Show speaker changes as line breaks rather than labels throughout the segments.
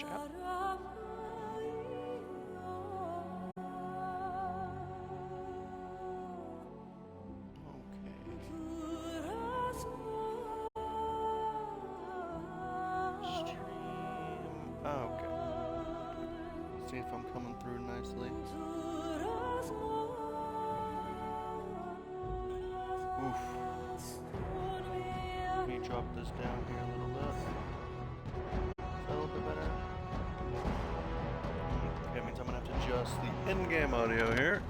chat. Okay. See if I'm coming through nicely. Oof. Let me drop this down here a little bit. Is that a little bit better? Okay, that means I'm gonna have to adjust the in-game audio here.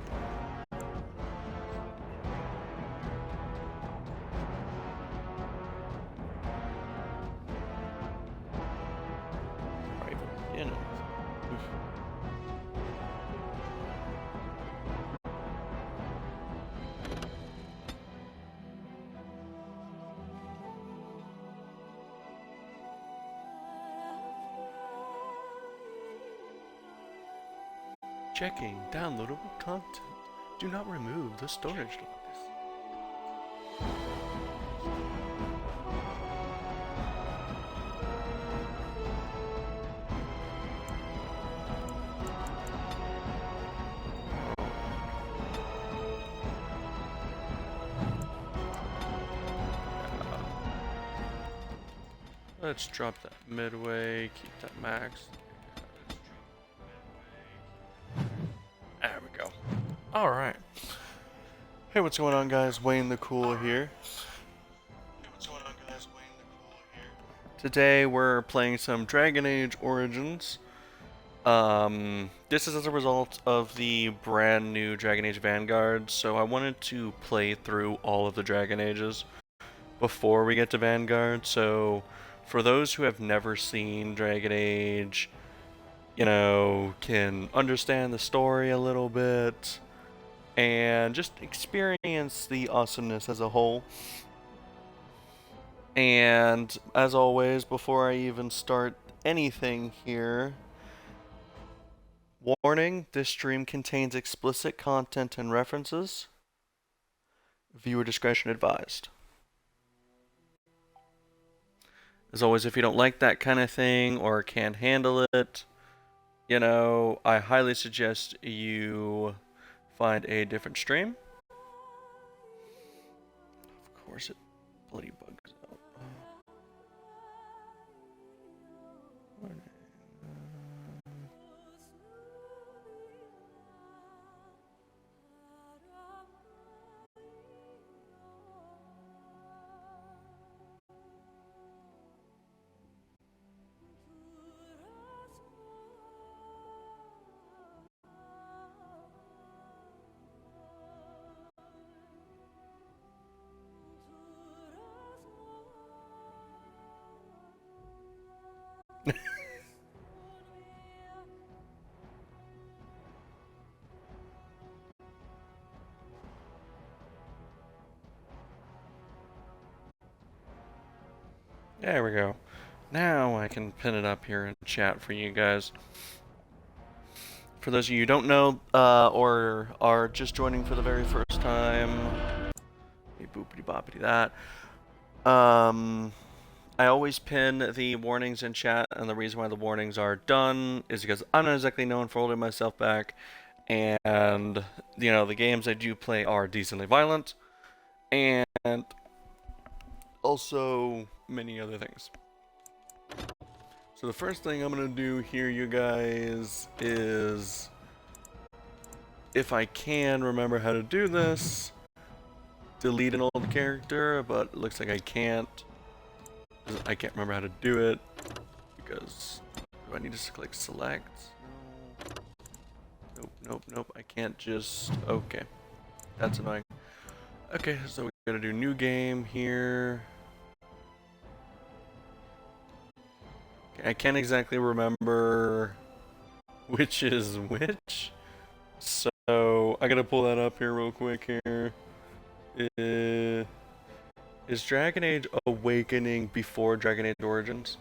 Right, you know. Oof. Checking downloadable content. Do not remove the storage locks. Let's drop that midway, keep that max. There we go. Alright. Hey, what's going on, guys? Wayne the Cool here. Today we're playing some Dragon Age Origins. This is as a result of the brand new Dragon Age Vanguard, so I wanted to play through all of the Dragon Ages before we get to Vanguard. So for those who have never seen Dragon Age, you know, can understand the story a little bit and just experience the awesomeness as a whole. And as always, before I even start anything here, warning, this stream contains explicit content and references. Viewer discretion advised. As always, if you don't like that kind of thing or can't handle it, you know, I highly suggest you find a different stream. Of course it bloody bugs out. There we go. Now I can pin it up here in chat for you guys. For those of you who don't know, or are just joining for the very first time, boopity boppity that. I always pin the warnings in chat, and the reason why the warnings are done is because I'm not exactly known for holding myself back, and you know, the games I do play are decently violent, and also many other things. So the first thing I'm gonna do here, you guys, is, if I can remember how to do this, delete an old character, but it looks like I can't. I can't remember how to do it, because, do I need to click select? No. Nope, I can't just, okay. That's annoying. Okay, so we gotta do new game here. I can't exactly remember which is which, so I gotta pull that up here real quick here. Is Dragon Age Awakening before Dragon Age Origins?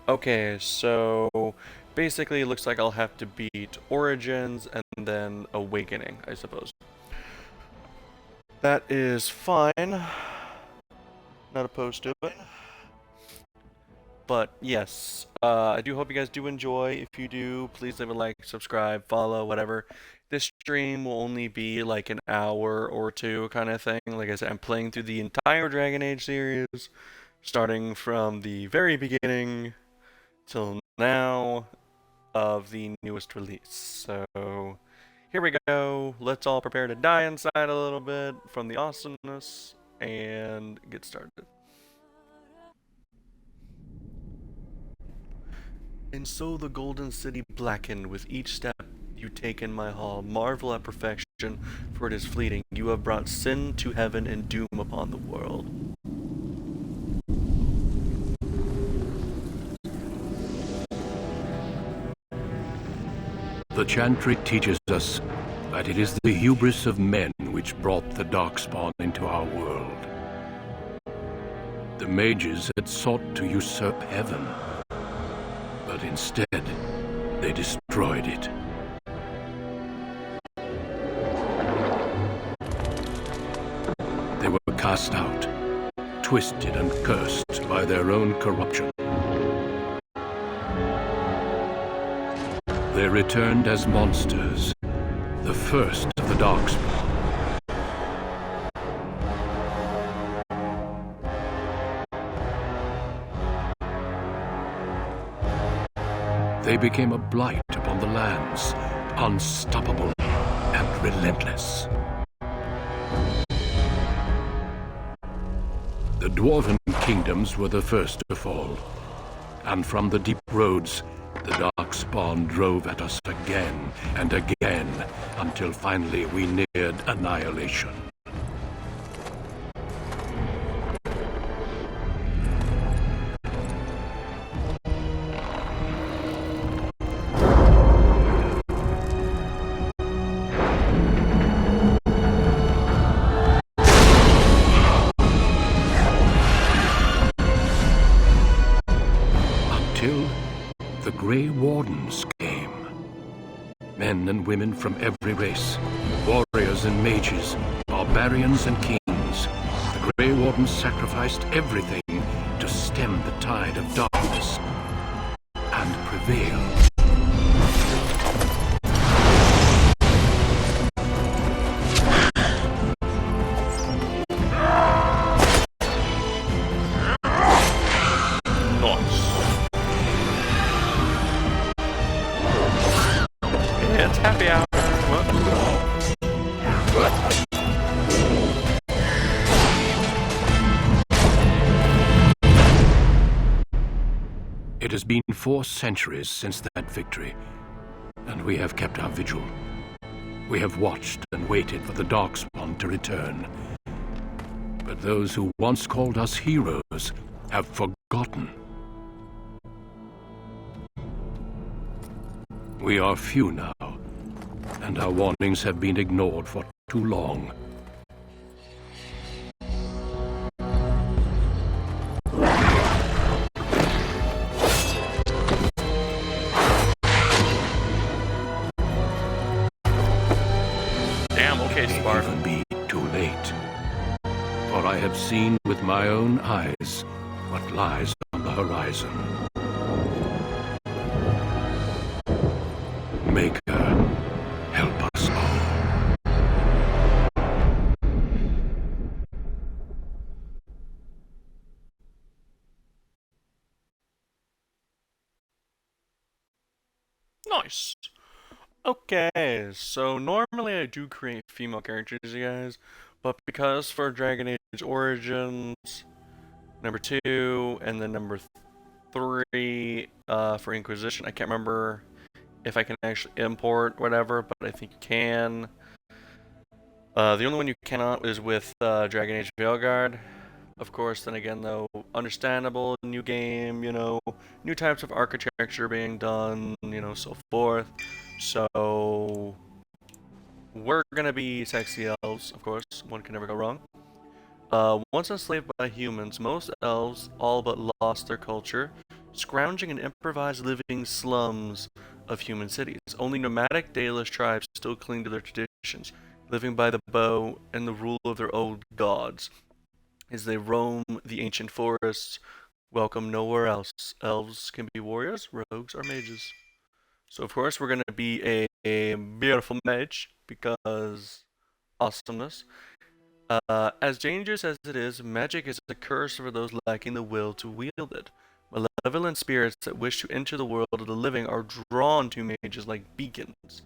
Okay, so basically it looks like I'll have to beat Origins and then Awakening, I suppose. That is fine. not opposed to it. But yes, I do hope you guys do enjoy. If you do, please leave a like, subscribe, follow, whatever. This stream will only be like an hour or two kind of thing. Like I said, I'm playing through the entire Dragon Age series, starting from the very beginning till now of the newest release. So here we go. Let's all prepare to die inside a little bit from the awesomeness and get started. And so the golden city blackened with each step you take in my hall. Marvel at perfection, for it is fleeting. You have brought sin to heaven and doom upon the world.
The Chantry teaches us that it is the hubris of men which brought the Darkspawn into our world. The mages had sought to usurp heaven, but instead, they destroyed it. They were cast out, twisted and cursed by their own corruption. They returned as monsters, the first of the Darkspawn. They became a blight upon the lands, unstoppable and relentless. The Dwarven kingdoms were the first to fall, and from the deep roads, the Darkspawn drove at us again and again, until finally we neared annihilation. The Grey Wardens came. Men and women from every race, warriors and mages, barbarians and kings. The Grey Wardens sacrificed everything to stem the tide of darkness and prevail.
It's happy hour.
It has been 4 centuries since that victory, and we have kept our vigil. We have watched and waited for the Darkspawn to return. But those who once called us heroes have forgotten. We are few now, and our warnings have been ignored for too long.
Damn, okay, Spark.
It may even be too late. For I have seen with my own eyes what lies on the horizon. Maker, help us all.
Nice. Okay, so normally I do create female characters, you guys, but because for Dragon Age Origins, number 2, and then number 3 for Inquisition, I can't remember if I can actually import whatever, but I think you can. The only one you cannot is with Dragon Age Veilguard. Of course, then again, though, understandable, new game, you know, new types of architecture being done, you know, so forth. So, we're gonna be sexy elves, of course, one can never go wrong. Once enslaved by humans, most elves all but lost their culture, scrounging in improvised living slums of human cities. Only nomadic Daelish tribes still cling to their traditions, living by the bow and the rule of their old gods. as they roam the ancient forests. Welcome nowhere else. Elves can be warriors, rogues are mages. So of course we're gonna be a beautiful mage because awesomeness. As dangerous as it is, magic is a curse for those lacking the will to wield it. Malevolent spirits that wish to enter the world of the living are drawn to mages like beacons,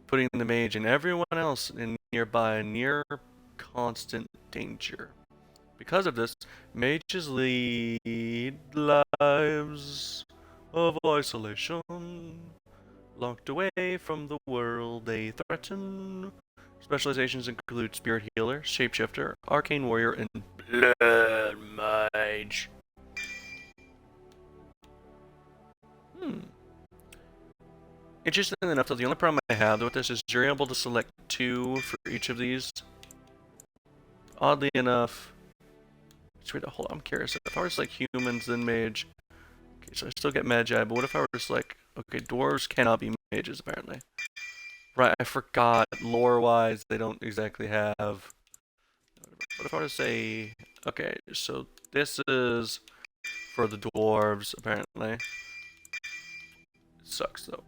putting the mage and everyone else in nearby near constant danger. Because of this, mages lead lives of isolation, locked away from the world they threaten. Specializations include Spirit Healer, Shapeshifter, Arcane Warrior, and Blood Mage. Interestingly enough, though, the only problem I have with this is you're able to select 2 for each of these. Oddly enough, hold on, I'm curious. If I was like humans, then mage. Okay, so I still get magi, but what if I were just like, okay, dwarves cannot be mages apparently. Right, I forgot. Lore-wise, they don't exactly have. What if I were to say, okay, so this is for the dwarves apparently. It sucks though.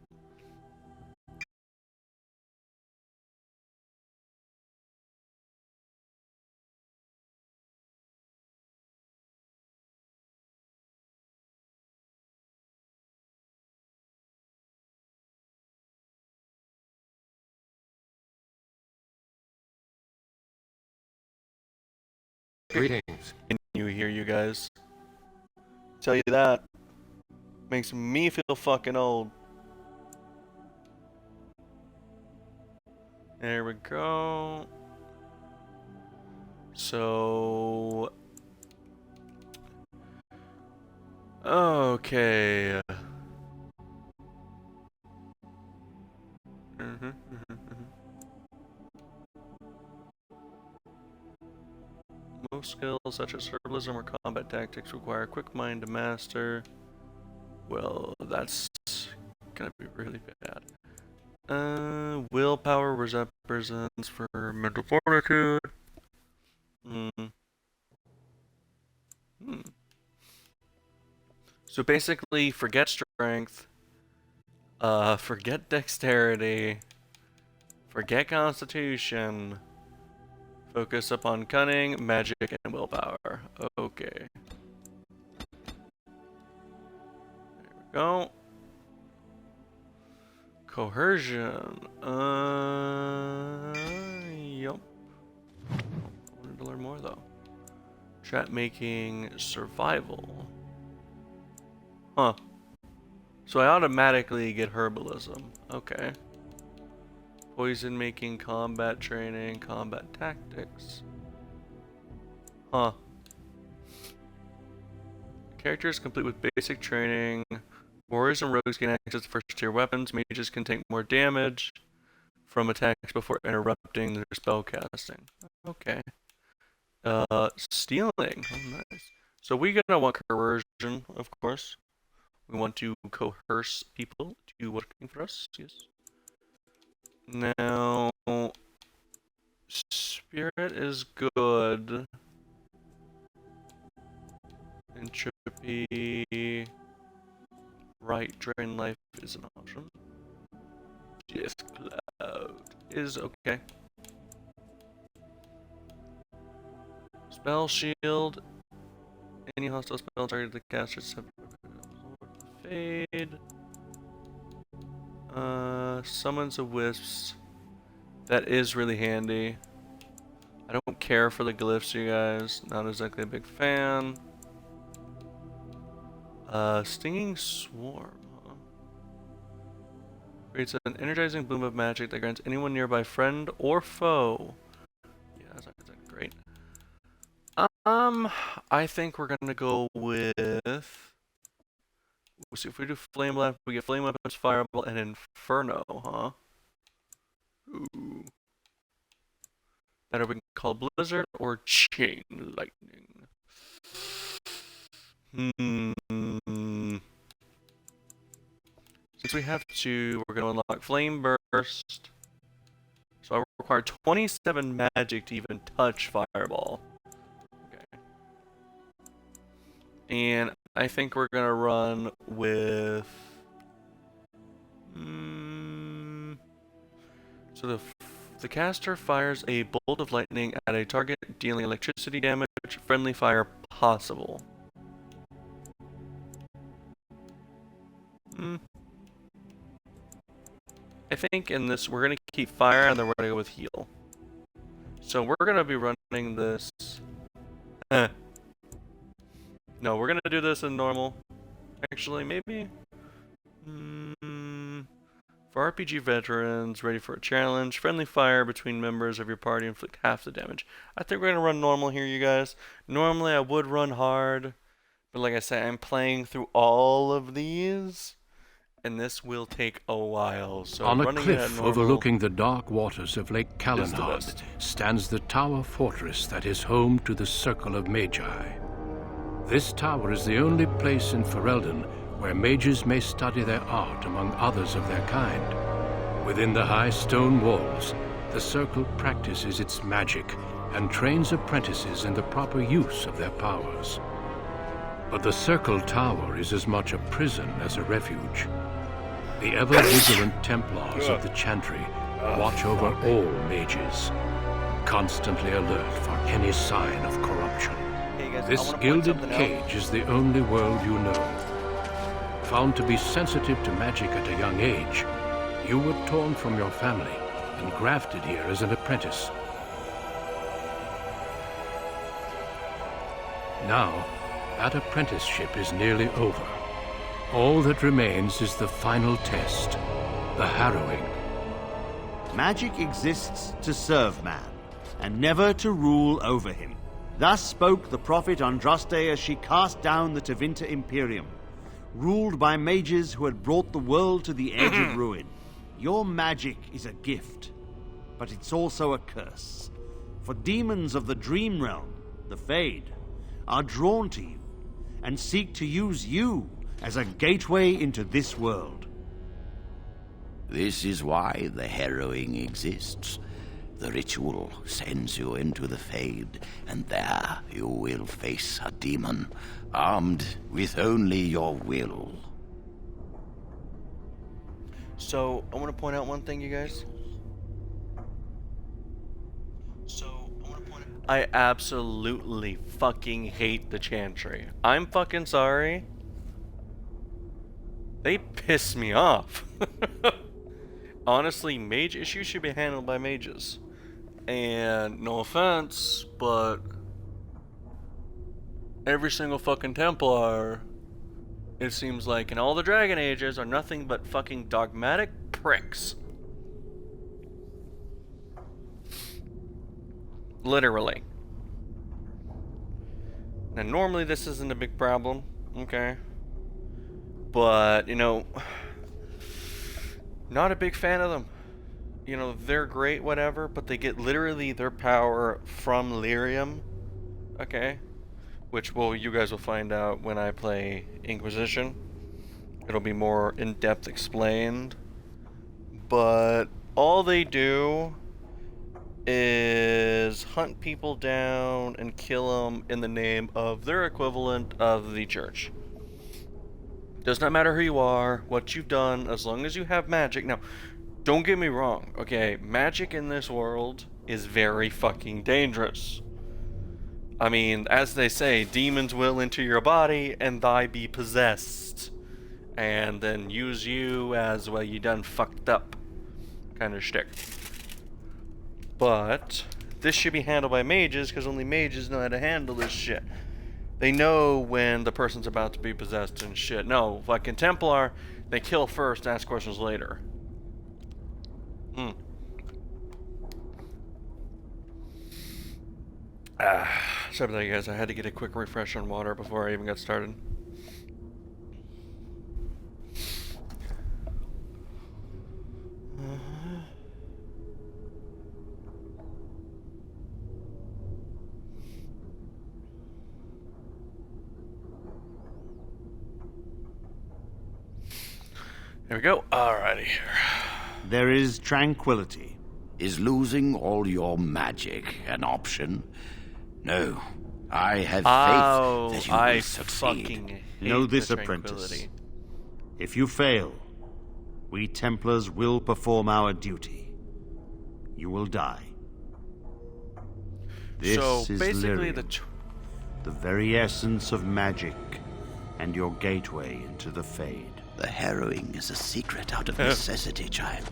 Greetings.
Can you hear you guys? Tell you that makes me feel fucking old. There we go. So, okay. Most skills such as herbalism or combat tactics require a quick mind to master. Well, that's gonna be really bad. Willpower represents for mental fortitude. So basically, forget strength, forget dexterity, forget constitution, focus upon cunning, magic, and willpower. Okay. There we go. Coercion. Yup. I wanted to learn more though. Trap making, survival. Huh. So I automatically get herbalism. Okay. Poison making, combat training, combat tactics. Huh. Characters complete with basic training. Warriors and rogues gain access to first tier weapons. Mages can take more damage from attacks before interrupting their spell casting. Okay. Stealing. Oh, nice. So we gonna want coercion, of course. We want to coerce people to working for us. Yes. Now, spirit is good. Entropy. Right, drain life is an option. Death cloud is okay. Spell shield. Any hostile spell targeted the caster fade. Summons of wisps. That is really handy. I don't care for the glyphs, you guys. Not exactly a big fan. Stinging swarm. Huh? Creates an energizing bloom of magic that grants anyone nearby friend or foe. Yeah, that's not great. I think we're gonna go with. Let's see, if we do flame blast, we get flame weapons, fireball, and inferno, huh? Ooh. Either we can call blizzard or chain lightning. Since we have to, we're gonna unlock flame burst. So I require 27 magic to even touch fireball. Okay. And I think we're gonna run with. So the caster fires a bolt of lightning at a target, dealing electricity damage. Friendly fire possible. I think in this we're gonna keep fire and then we're gonna go with heal. So we're gonna be running this. No, we're gonna do this in normal. Actually, maybe. For RPG veterans, ready for a challenge, friendly fire between members of your party inflict half the damage. I think we're gonna run normal here, you guys. Normally I would run hard, but like I said, I'm playing through all of these, and this will take a while. So
on a
running
cliff overlooking the dark waters of Lake Kalenhad stands the Tower Fortress that is home to the Circle of Magi. This tower is the only place in Ferelden where mages may study their art among others of their kind. Within the high stone walls, the Circle practices its magic and trains apprentices in the proper use of their powers. But the Circle Tower is as much a prison as a refuge. The ever-vigilant Templars of the Chantry watch over all mages, constantly alert for any sign of corruption.
Hey guys,
This gilded cage is the only world you know. Found to be sensitive to magic at a young age, you were torn from your family and grafted here as an apprentice. Now, that apprenticeship is nearly over. All that remains is the final test, the harrowing.
Magic exists to serve man, and never to rule over him. Thus spoke the prophet Andraste as she cast down the Tevinter Imperium, ruled by mages who had brought the world to the edge of ruin. Your magic is a gift, but it's also a curse. For demons of the Dream Realm, the Fade, are drawn to you, and seek to use you as a gateway into this world.
This is why the harrowing exists. The ritual sends you into the Fade, and there you will face a demon, armed with only your will.
So, I want to point out one thing, you guys. I absolutely fucking hate the Chantry. I'm fucking sorry. They piss me off. Honestly, mage issues should be handled by mages. And no offense, but every single fucking Templar, it seems like, in all the Dragon Ages, are nothing but fucking dogmatic pricks. Literally. Now, normally this isn't a big problem, okay? But, you know, not a big fan of them. You know, they're great, whatever, but they get literally their power from Lyrium, okay? Which, well, you guys will find out when I play Inquisition. It'll be more in-depth explained. But all they do is hunt people down and kill them in the name of their equivalent of the church. Does not matter who you are, what you've done, as long as you have magic. Now, don't get me wrong, okay? Magic in this world is very fucking dangerous. I mean, as they say, demons will enter your body and thy be possessed. And then use you as, well, you done fucked up kind of shtick. But this should be handled by mages, because only mages know how to handle this shit. They know when the person's about to be possessed and shit. No, fucking Templar, they kill first, ask questions later. Sorry about that, guys. I had to get a quick refresh on water before I even got started. There we go. Alrighty.
There is tranquility.
Is losing all your magic an option? No. I have
Oh,
faith that you
I
will succeed.
fucking hate
Know this,
the
apprentice.
tranquility.
If you fail, we Templars will perform our duty. You will die. This
So
is
basically,
Lyrium, the very essence of magic, and your gateway into the Fade.
The harrowing is a secret out of necessity, child.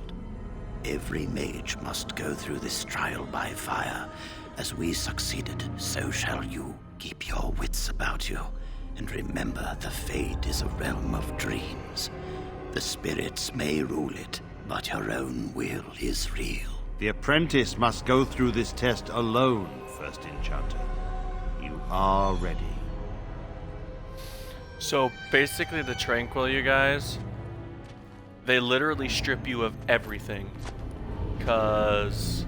Every mage must go through this trial by fire. As we succeeded, so shall you. Keep your wits about you, and remember the Fade is a realm of dreams. The spirits may rule it, but your own will is real.
The apprentice must go through this test alone, First Enchanter. You are ready.
So basically, the Tranquil, you guys, they literally strip you of everything. Because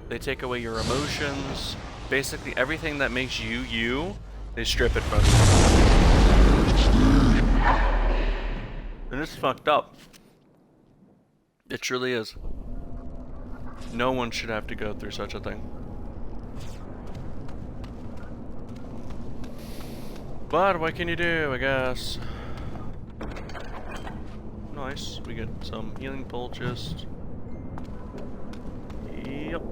they take away your emotions. Basically, everything that makes you, you, they strip it from you. And it's fucked up. It truly is. No one should have to go through such a thing. But what can you do, I guess? Nice. We get some healing pulses. Yep.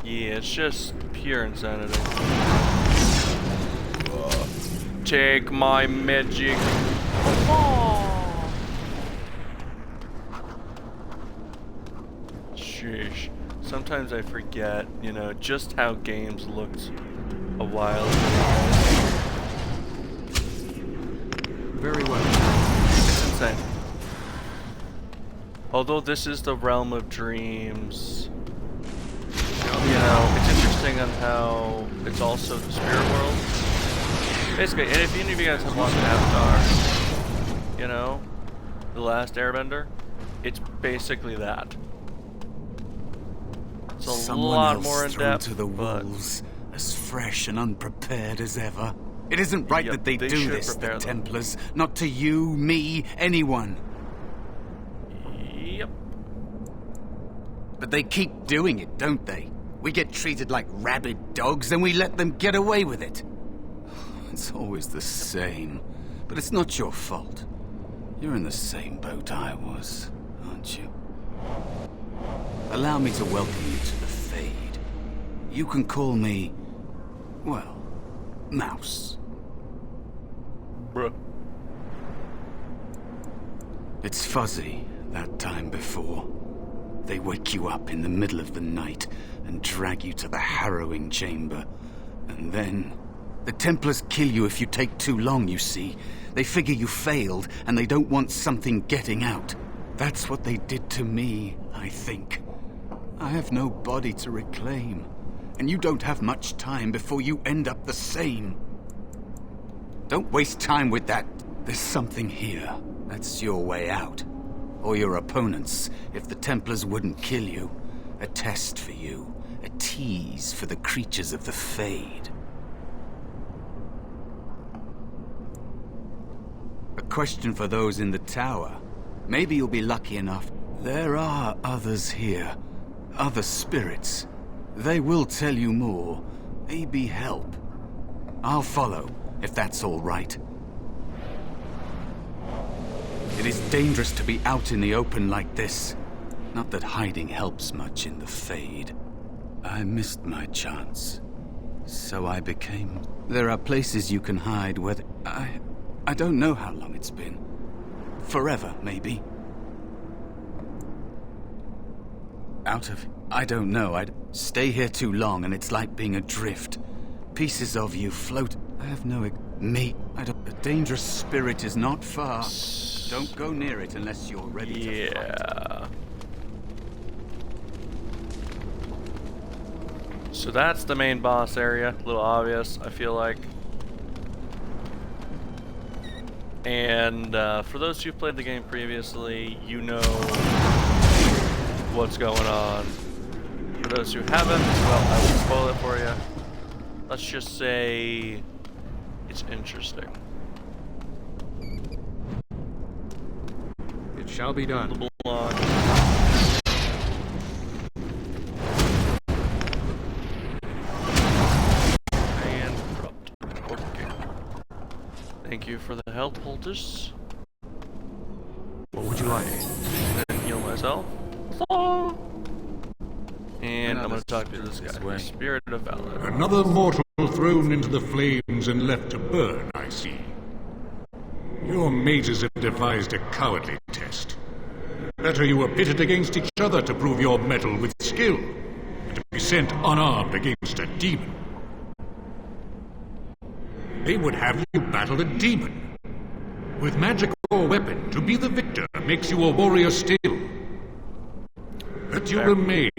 Yeah, it's just pure insanity. Take my magic. Sheesh. Sometimes I forget, you know, just how games looked a while ago.
Very well.
It's insane. Although this is the realm of dreams, you know, it's interesting on how it's also the spirit world. Basically, and if any of you guys have watched Avatar, you know, The Last Airbender, it's basically that. It's a
Someone
lot
else
more in
thrown
depth,
to the
but
wolves, as fresh and unprepared as ever. It isn't right
Yep,
that they
they
do
should
this, the
prepare them.
Templars. Not to you, me, anyone.
yep.
But they keep doing it, don't they? We get treated like rabid dogs and we let them get away with it. It's always the same. But it's not your fault. You're in the same boat I was, aren't you? Allow me to welcome you to the Fade. You can call me, well, Mouse.
Bruh.
It's fuzzy, that time before. They wake you up in the middle of the night and drag you to the harrowing chamber. And then, the Templars kill you if you take too long, you see. They figure you failed, and they don't want something getting out. That's what they did to me, I think. I have no body to reclaim, and you don't have much time before you end up the same. Don't waste time with that. There's something here. That's your way out. Or your opponents, if the Templars wouldn't kill you. A test for you. A tease for the creatures of the Fade. A question for those in the tower. Maybe you'll be lucky enough. There are others here. Other spirits. They will tell you more. Maybe help. I'll follow, if that's all right. It is dangerous to be out in the open like this. Not that hiding helps much in the Fade. I missed my chance. So I became... There are places you can hide where... I don't know how long it's been. Forever, maybe. Out of... I don't know. I'd stay here too long and it's like being adrift. Pieces of you float... I have no... Me... A dangerous spirit is not far. Don't go near it unless you're ready to fight.
Yeah. So that's the main boss area. A little obvious, I feel like. And for those who've played the game previously, you know what's going on. For those who haven't, well, I will spoil it for you. Let's just say it's interesting.
It shall be done.
Little long. Thank you for the help, Poultice.
What would you like?
Then heal myself. Oh. And I'm gonna talk to this guy.
way.
Spirit of Valor.
Another mortal thrown into the flames and left to burn, I see. Your mages have devised a cowardly test. Better you were pitted against each other to prove your mettle with skill, than to be sent unarmed against a demon. They would have you battle a demon. With magic or weapon, to be the victor makes you a warrior still. That you remain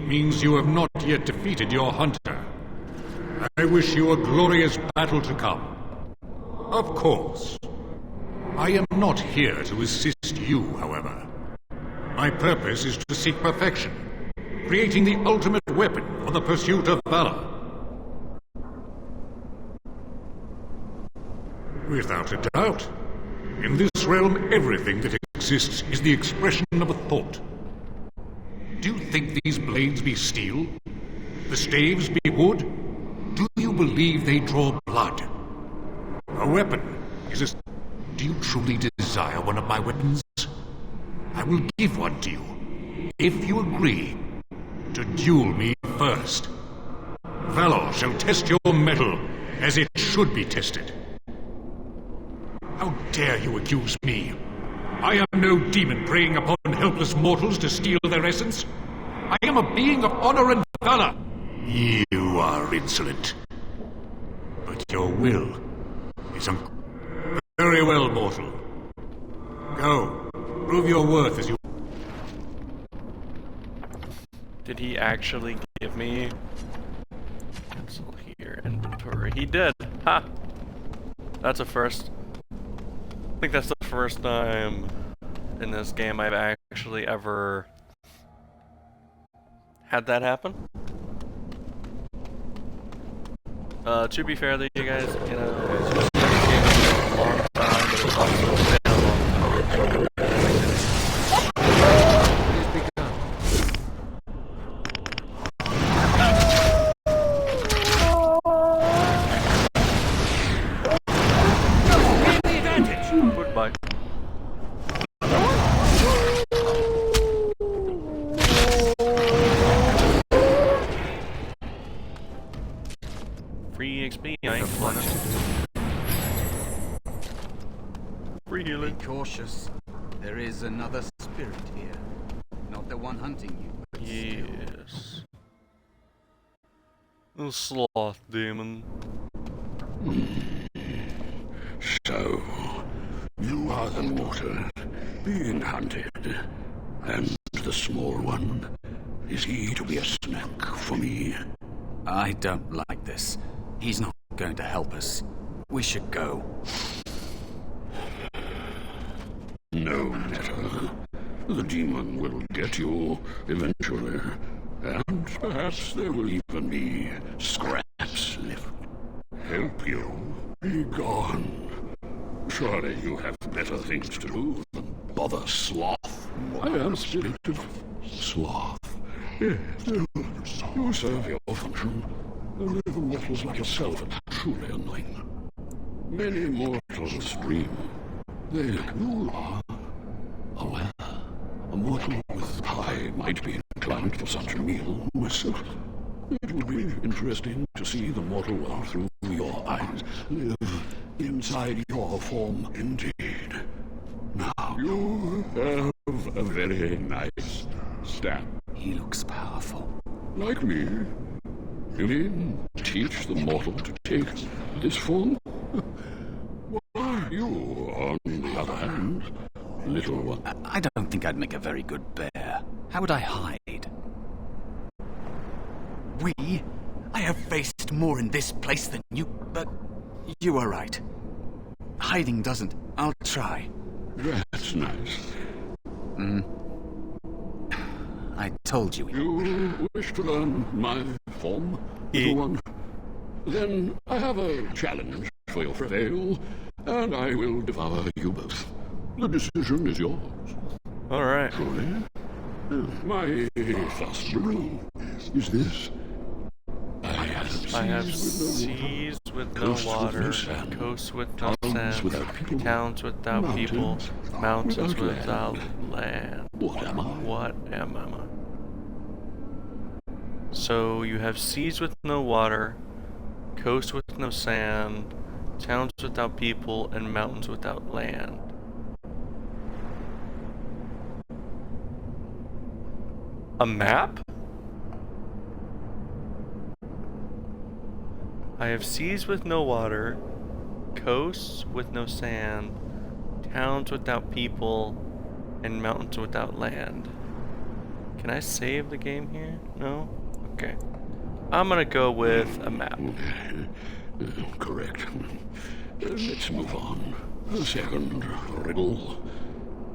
means you have not yet defeated your hunter. I wish you a glorious battle to come. Of course. I am not here to assist you, however. My purpose is to seek perfection, creating the ultimate weapon for the pursuit of valor. Without a doubt, in this realm everything that exists is the expression of a thought. Do you think these blades be steel? The staves be wood? Do you believe they draw blood? A weapon is a... Do you truly desire one of my weapons? I will give one to you, if you agree to duel me first. Valor shall test your mettle as it should be tested. How dare you accuse me? I am no demon preying upon helpless mortals to steal their essence. I am a being of honor and valor. You are insolent. But your will is very well, mortal. Go. Prove your worth as you...
Did he actually give me... Cancel here, inventory. He did! Ha! That's a first. I think that's the first time in this game I've actually ever had that happen. To be fair though, you guys, you know, it's just been a long time, but it's also been a long time. Goodbye. Free XP, I ain't flying. Free
Be
healing.
cautious. There is another spirit here. Not the one hunting you, but still.
Yes. A sloth demon.
So, you are the mortal being hunted. And the small one, is he to be a snack for me?
I don't like this. He's not going to help us. We should go.
No matter. The demon will get you eventually. And perhaps there will even be scraps left. Help you? Be gone. Surely you have better things to do than bother Sloth. I am spirit of Sloth. Yes, you serve your function. And even mortals like yourself are truly annoying. Many mortals dream. You are aware. A mortal with eye might be inclined for such a meal myself. It would be interesting to see the mortal world through your eyes, live inside your form indeed. Now, you have a very nice stamp.
He looks powerful.
Like me. You mean teach the mortal to take this form? Why, you, on the other hand, little one.
I don't think I'd make a very good bear. How would I hide? I have faced more in this place than you, but you are right. Hiding doesn't. I'll try.
That's nice.
I told you.
You wish to learn my form, little one? Then I have a challenge for your prevail, and I will devour you both. The decision is yours.
Alright.
Truly. My first rule is this. I am
I have
seas with no
seas with no
water,
water,
coasts with no sand,
coasts with no
towns
sand,
without people,
towns without people, mountains without land.
What am I?
What am I? So you have seas with no water, coasts with no sand, towns without people, and mountains without land. A map? I have seas with no water, coasts with no sand, towns without people, and mountains without land. Can I save the game here? No? Okay. I'm gonna go with a map.
Correct. Let's move on. Second riddle.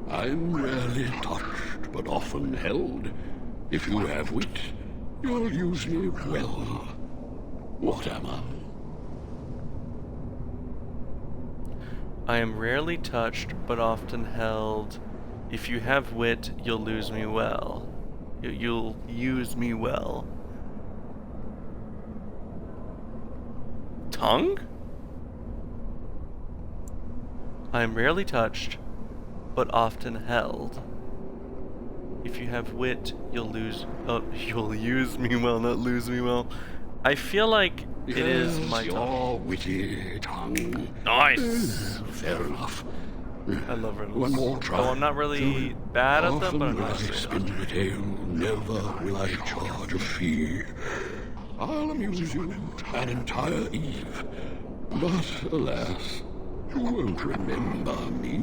I'm rarely touched, but often held. If you have wit, you'll use me well. What am I?
I am rarely touched, but often held. If you have wit, you'll lose me well. You'll use me well. Tongue? I am rarely touched, but often held. If you have wit, you'll you'll use me well, not lose me well. I feel like it is my tongue.
Your witty tongue.
Nice!
Fair enough.
I love riddles.
One more try.
Oh, I'm not really bad at them, but I'm
Often
not
I
great at
spin
them.
the tale, never will I charge a fee. I'll amuse you an entire eve. But alas, you won't remember me.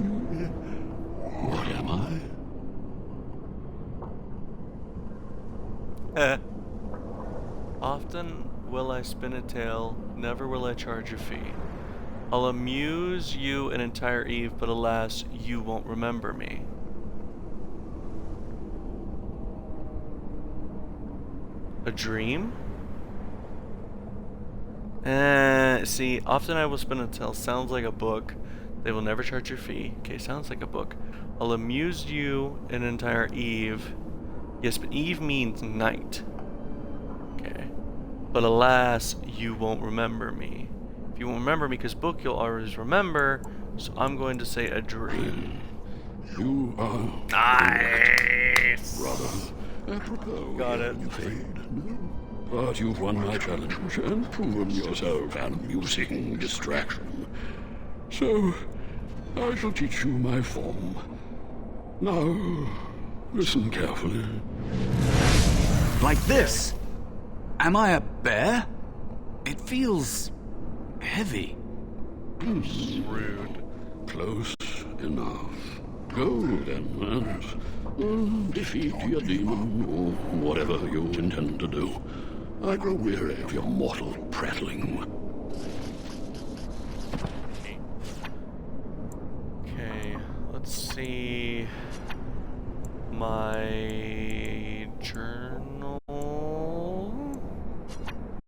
What am I?
Often will I spin a tale, never will I charge a fee. I'll amuse you an entire eve, but alas, you won't remember me. A dream? See, often I will spin a tale. Sounds like a book. They will never charge your fee. Okay, sounds like a book. I'll amuse you an entire eve. Yes, but eve means night. Okay. But alas, you won't remember me. If you won't remember me, because book you'll always remember, so I'm going to say a dream.
You are
Nice!
rather apropos.
Got it.
I'm afraid. No. But you've won my challenge and proven yourself an amusing distraction. So, I shall teach you my form. Now, listen carefully.
Like this? Am I a bear? It feels heavy.
Rude.
Close enough. Go then, and defeat your demon, or whatever you intend to do. I grow weary of your mortal prattling.
Okay, let's see my journal.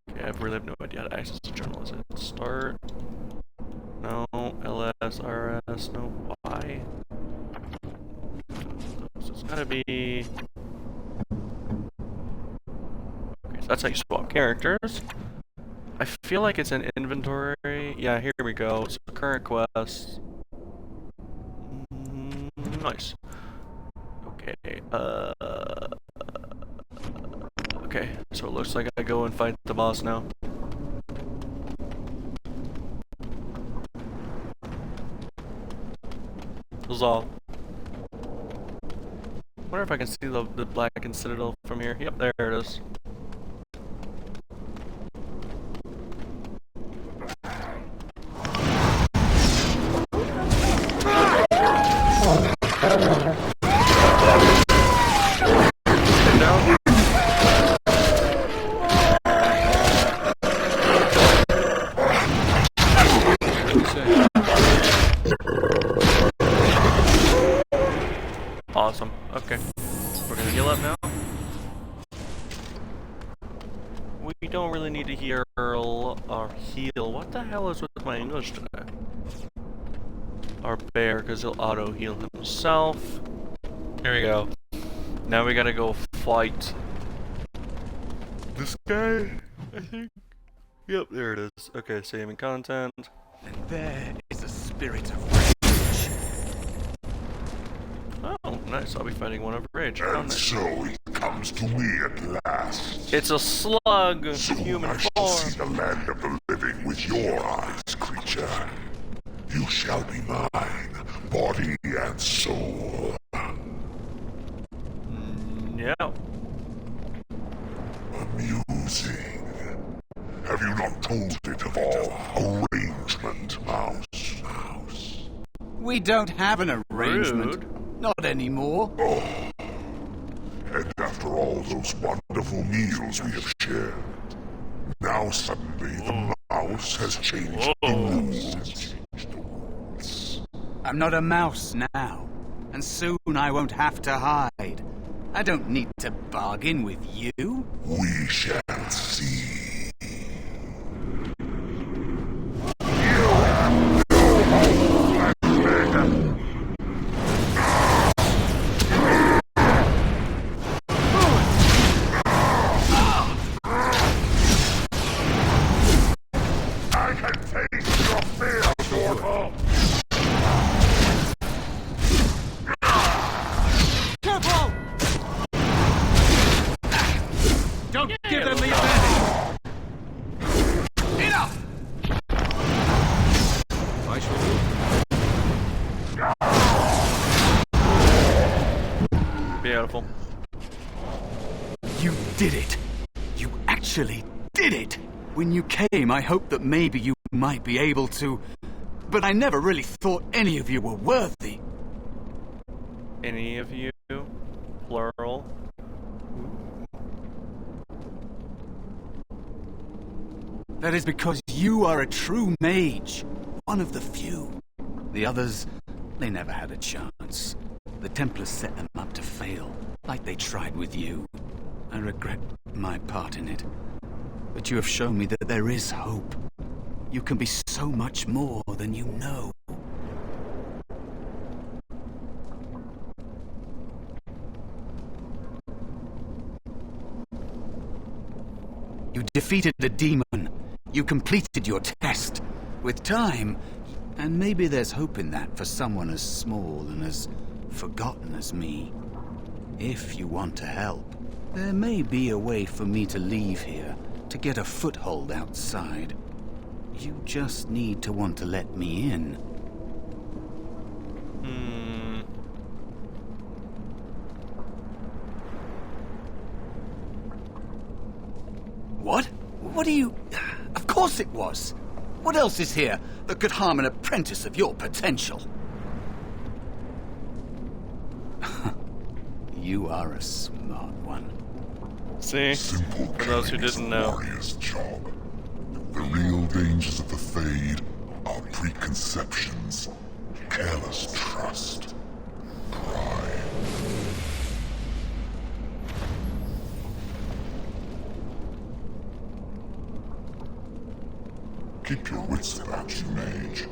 Okay, I really have no idea how to access the journal. Is it start? No, LS, RS, no, Y. So it's gotta be. Okay, so that's how you swap characters. I feel like it's an inventory. Yeah, here we go. So current quest. Nice. Okay, okay, so it looks like I go and fight the boss now. Resolve. Wonder if I can see the Blackened Citadel from here. Yep, there it is. Down. Awesome. Okay. We're gonna heal up now. We don't really need to heal or heal. What the hell is with my English today? Our bear, because he'll auto heal himself. Here we go. Now we gotta go fight this guy, I think. Yep, there it is. Okay, saving content.
And there is a spirit of rage.
Oh, nice. I'll be fighting one of rage. Oh,
And
nice.
so it comes to me at last.
It's a slug in
Soon
human
I shall see
form.
the land of the living with your eyes, creature. You shall be mine, body and soul.
Yeah.
Amusing. Have you not told it of our arrangement, Mouse?
We don't have an arrangement.
Rude.
Not anymore.
And after all those wonderful meals we have shared, now suddenly the mouse has changed the rules.
I'm not a mouse now, and soon I won't have to hide. I don't need to bargain with you.
We shall see. I can taste your fear, mortal.
Careful! Don't give them the advantage! Enough!
I shall do.
Beautiful.
You did it! You actually did it! When you came, I hoped that maybe you might be able to... But I never really thought any of you were worthy.
Any of you? Plural.
That is because you are a true mage. One of the few. The others, they never had a chance. The Templars set them up to fail, like they tried with you. I regret my part in it. But you have shown me that there is hope. You can be so much more than you know. You defeated the demon. You completed your test. With time, and maybe there's hope in that for someone as small and as forgotten as me. If you want to help, there may be a way for me to leave here, to get a foothold outside. You just need to want to let me in. What? What are you... Of course it was. What else is here that could harm an apprentice of your potential? You are a smart one.
See?
Simple
For those who
killing is
didn't
a
know.
warrior's job. The real dangers of the Fade are preconceptions, careless trust, pride. Keep your wits about you, mage.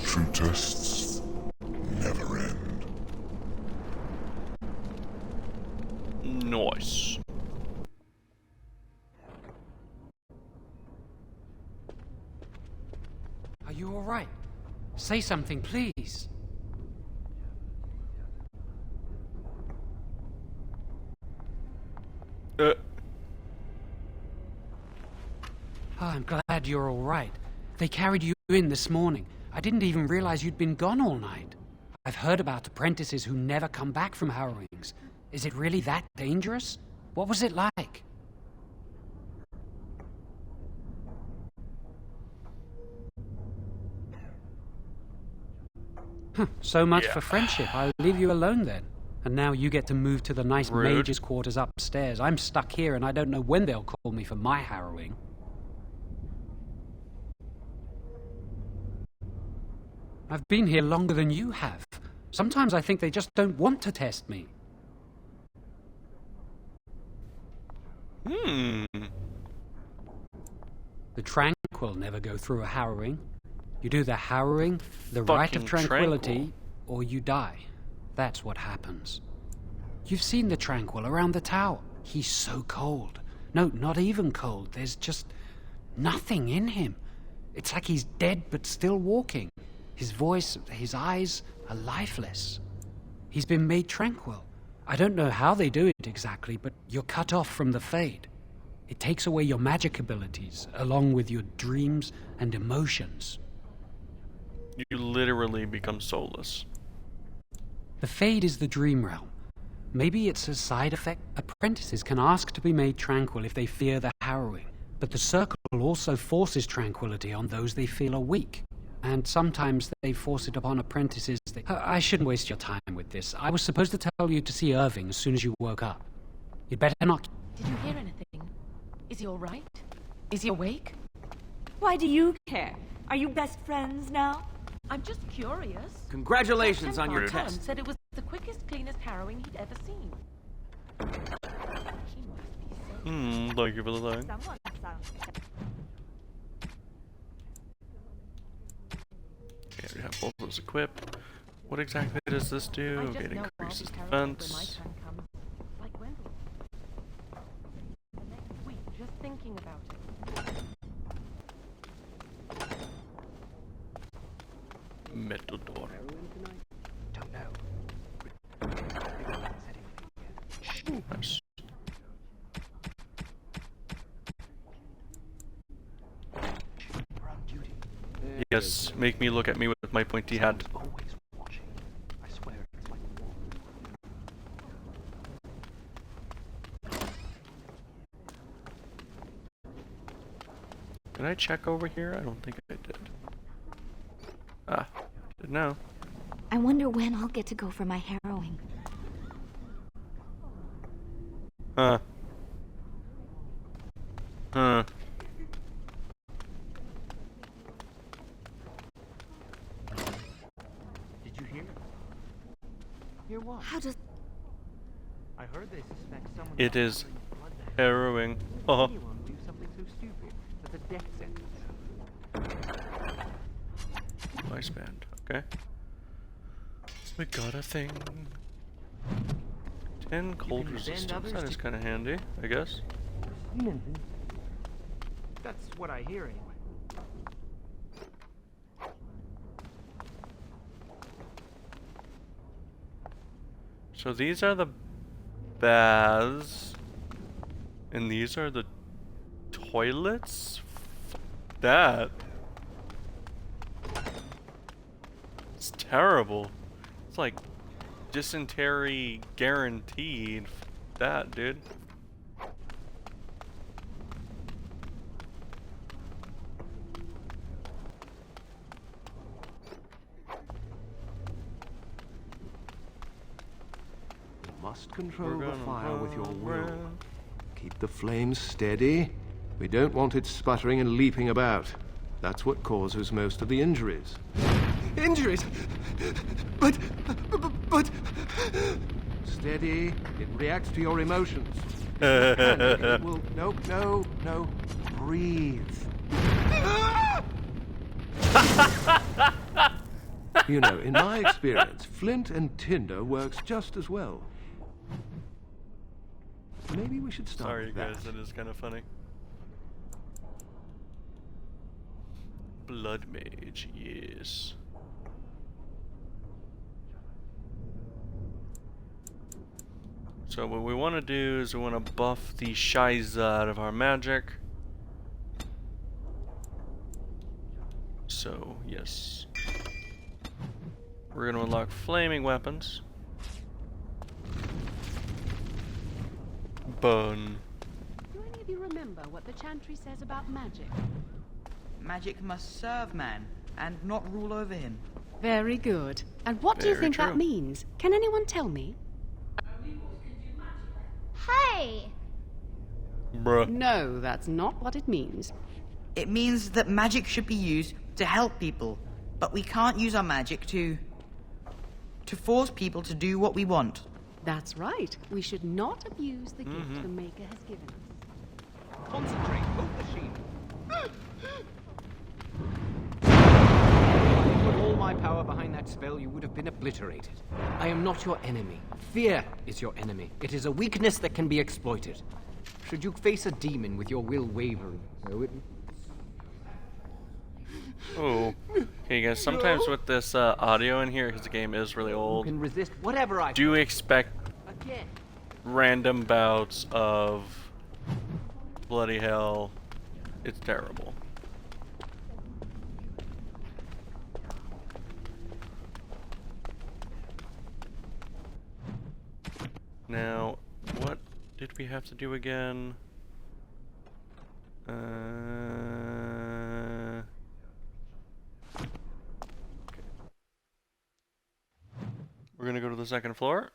True tests never end.
Nice.
Are you all right? Say something, please. I'm glad you're all right. They carried you in this morning. I didn't even realize you'd been gone all night. I've heard about apprentices who never come back from harrowings. Is it really that dangerous? What was it like? So much for friendship. I'll leave you alone then. And now you get to move to the nice
Rude.
mage's quarters upstairs. I'm stuck here and I don't know when they'll call me for my harrowing. I've been here longer than you have. Sometimes I think they just don't want to test me. The Tranquil never go through a harrowing. You do the harrowing, the rite of
Fucking
tranquility,
Tranquil.
or you die. That's what happens. You've seen the Tranquil around the tower. He's so cold. No, not even cold. There's just nothing in him. It's like he's dead but still walking. His voice, his eyes are lifeless. He's been made tranquil. I don't know how they do it exactly, but you're cut off from the Fade. It takes away your magic abilities, along with your dreams and emotions.
You literally become soulless.
The Fade is the dream realm. Maybe it's a side effect. Apprentices can ask to be made tranquil if they fear the harrowing, but the Circle also forces tranquility on those they feel are weak. And sometimes they force it upon apprentices. I shouldn't waste your time with this. I was supposed to tell you to see Irving as soon as you woke up. You'd better not...
Did you hear anything? Is he all right? Is he awake?
Why do you care? Are you best friends now?
I'm just curious.
Congratulations on your
Captain
test.
said it was the quickest, cleanest harrowing he'd ever seen. He must be safe.
Thank you for the line.
Someone
Okay, we have both those equipped. What exactly does this do? It increases defense.
Like Wendell. The next week, just thinking about it.
Metal door.
Don't know.
Nice. Yes, make me look at me with my pointy hat. Did I check over here? I don't think I did. Ah, did now.
I wonder when I'll get to go for my harrowing.
Huh. Huh.
Did you hear? Hear what?
How does...
I heard they suspect someone...
It is harrowing. Oh.
Anyone do something so stupid as a death sentence.
Nice band. Okay. We got a thing. 10 cold resistance. That is kind of handy, I guess.
That's what I hear anyway.
So these are the baths, and these are the toilets? That. It's terrible. It's like dysentery guaranteed. That, dude.
Must control the fire with your will. Keep the flames steady. We don't want it sputtering and leaping about. That's what causes most of the injuries.
Injuries? But...
Steady. It reacts to your emotions. And it will... No. Breathe. You know, in my experience, flint and tinder works just as well. Maybe we should start
Sorry,
with
guys,
that.
that is kind of funny. Blood mage, yes. So what we want to do is we want to buff the shiza out of our magic. So, yes. We're going to unlock flaming weapons. Burn.
Do any of you remember what the Chantry says about magic?
Magic must serve man, and not rule over him.
Very good. And what do you
Very
think
true.
that means? Can anyone tell me?
Hey!
Bruh.
No, that's not what it means.
It means that magic should be used to help people, but we can't use our magic to force people to do what we want.
That's right. We should not abuse the gift the Maker has given us.
Concentrate, hold the shield. Put all my power behind that spell, you would have been obliterated. I am not your enemy. Fear is your enemy. It is a weakness that can be exploited. Should you face a demon with your will wavering, though it
Ooh. Okay, guys, sometimes with this audio in here, because the game is really old,
You can resist whatever I
do expect
again.
random bouts of bloody hell. It's terrible. Now, what did we have to do again? We're gonna go to the second floor.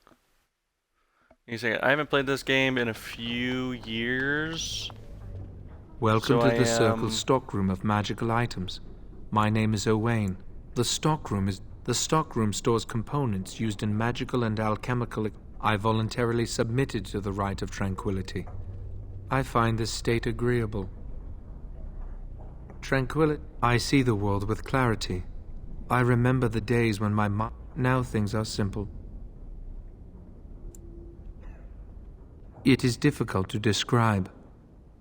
You say I haven't played this game in a few years.
Welcome
So
to the
I,
Circle stockroom of magical items. My name is Owain. The stockroom stores components used in magical and alchemical. I voluntarily submitted to the rite of tranquility. I find this state agreeable. Tranquility. I see the world with clarity. I remember the days when now things are simple. It is difficult to describe.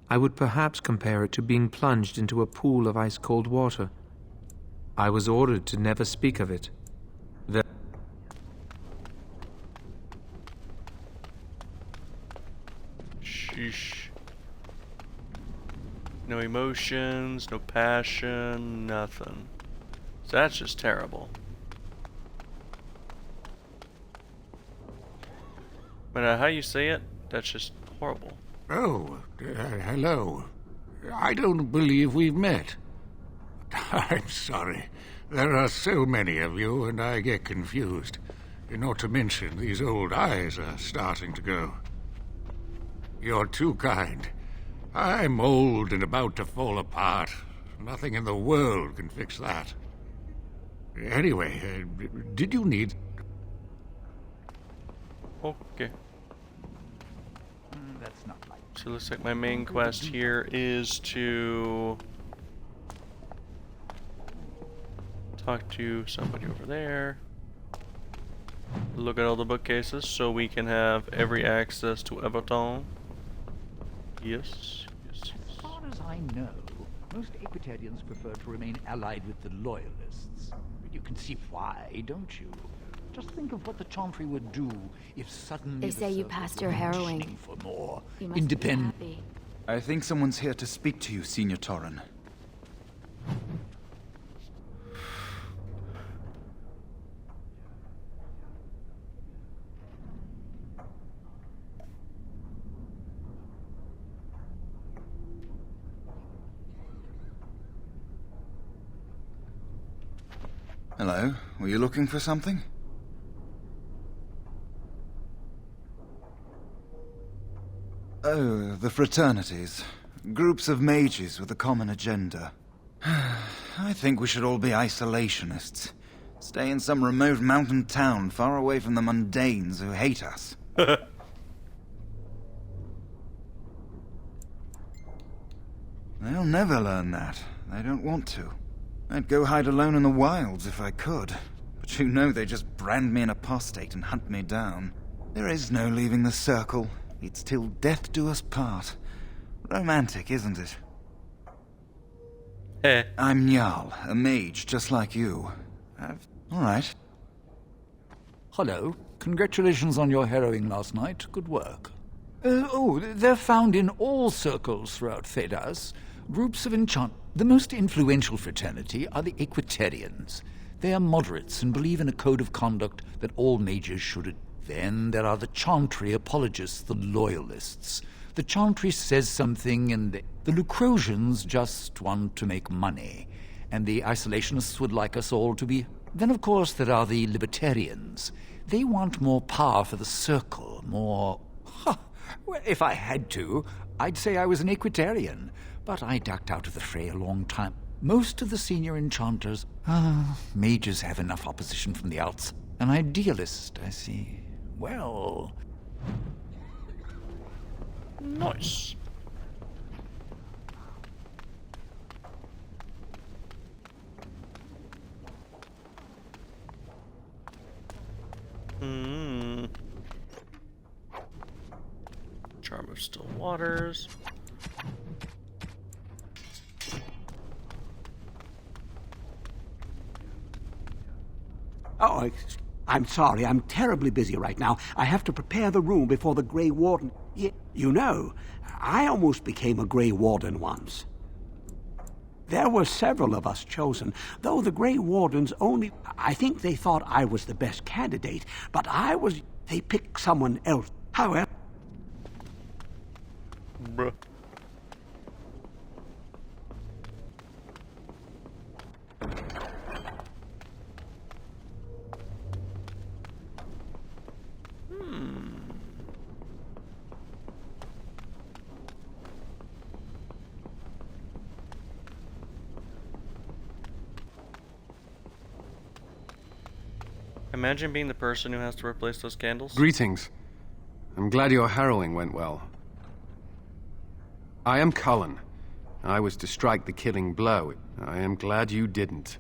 I would perhaps compare it to being plunged into a pool of ice-cold water. I was ordered to never speak of it.
Sheesh. No emotions, no passion, nothing. So that's just terrible. But how you say it, that's just horrible.
Oh, hello. I don't believe we've met. I'm sorry. There are so many of you, and I get confused. Not to mention, these old eyes are starting to go. You're too kind. I'm old and about to fall apart. Nothing in the world can fix that. Anyway, did you need...
Okay.
That's not like...
So it looks like my main quest here is to talk to somebody over there. Look at all the bookcases so we can have every access to Everton. Yes, yes, yes.
As far as I know, most Equitarians prefer to remain allied with the Loyalists. You can see why, don't you? Just think of what the Chantry would do if suddenly
They say you passed your harrowing.
For more
You must
independent.
be happy.
I think someone's here to speak to you, Senior Torren. Hello, were you looking for something? Oh, the fraternities. Groups of mages with a common agenda. I think we should all be isolationists. Stay in some remote mountain town far away from the mundanes who hate us. They'll never learn that. They don't want to. I'd go hide alone in the wilds if I could. But you know they just brand me an apostate and hunt me down. There is no leaving the circle. It's till death do us part. Romantic, isn't it? I'm Njal, a mage just like you. All right.
Hello. Congratulations on your harrowing last night. Good work. They're found in all circles throughout Thedas. Groups of enchant. The most influential fraternity are the Equitarians. They are moderates and believe in a code of conduct that all mages should. Then there are the Chantry apologists, the Loyalists. The Chantry says something and the Lucrosians just want to make money. And the Isolationists would like us all to be... Then, of course, there are the Libertarians. They want more power for the Circle, more... Well, if I had to, I'd say I was an Equitarian. But I ducked out of the fray a long time. Most of the senior enchanters... mages have enough opposition from the outs. An idealist, I see. Well...
Nice. Charm of Still Waters.
Oh, I'm sorry. I'm terribly busy right now. I have to prepare the room before the Grey Warden... You know, I almost became a Grey Warden once. There were several of us chosen, though the Grey Wardens only... I think they thought I was the best candidate, but I was... They picked someone else. However...
Bruh. Imagine being the person who has to replace those candles.
Greetings. I'm glad your harrowing went well. I am Cullen. I was to strike the killing blow. I am glad you didn't.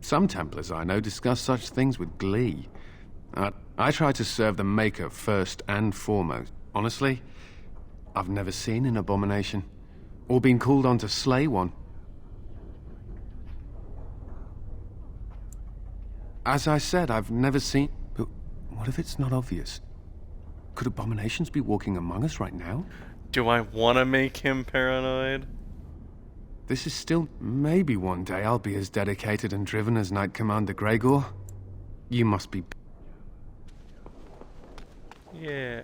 Some Templars I know discuss such things with glee. I try to serve the Maker first and foremost. Honestly, I've never seen an abomination, or been called on to slay one. As I said, I've never seen... But what if it's not obvious? Could abominations be walking among us right now?
Do I want to make him paranoid?
This is still... Maybe one day I'll be as dedicated and driven as Knight Commander Gregor. You must be...
Yeah...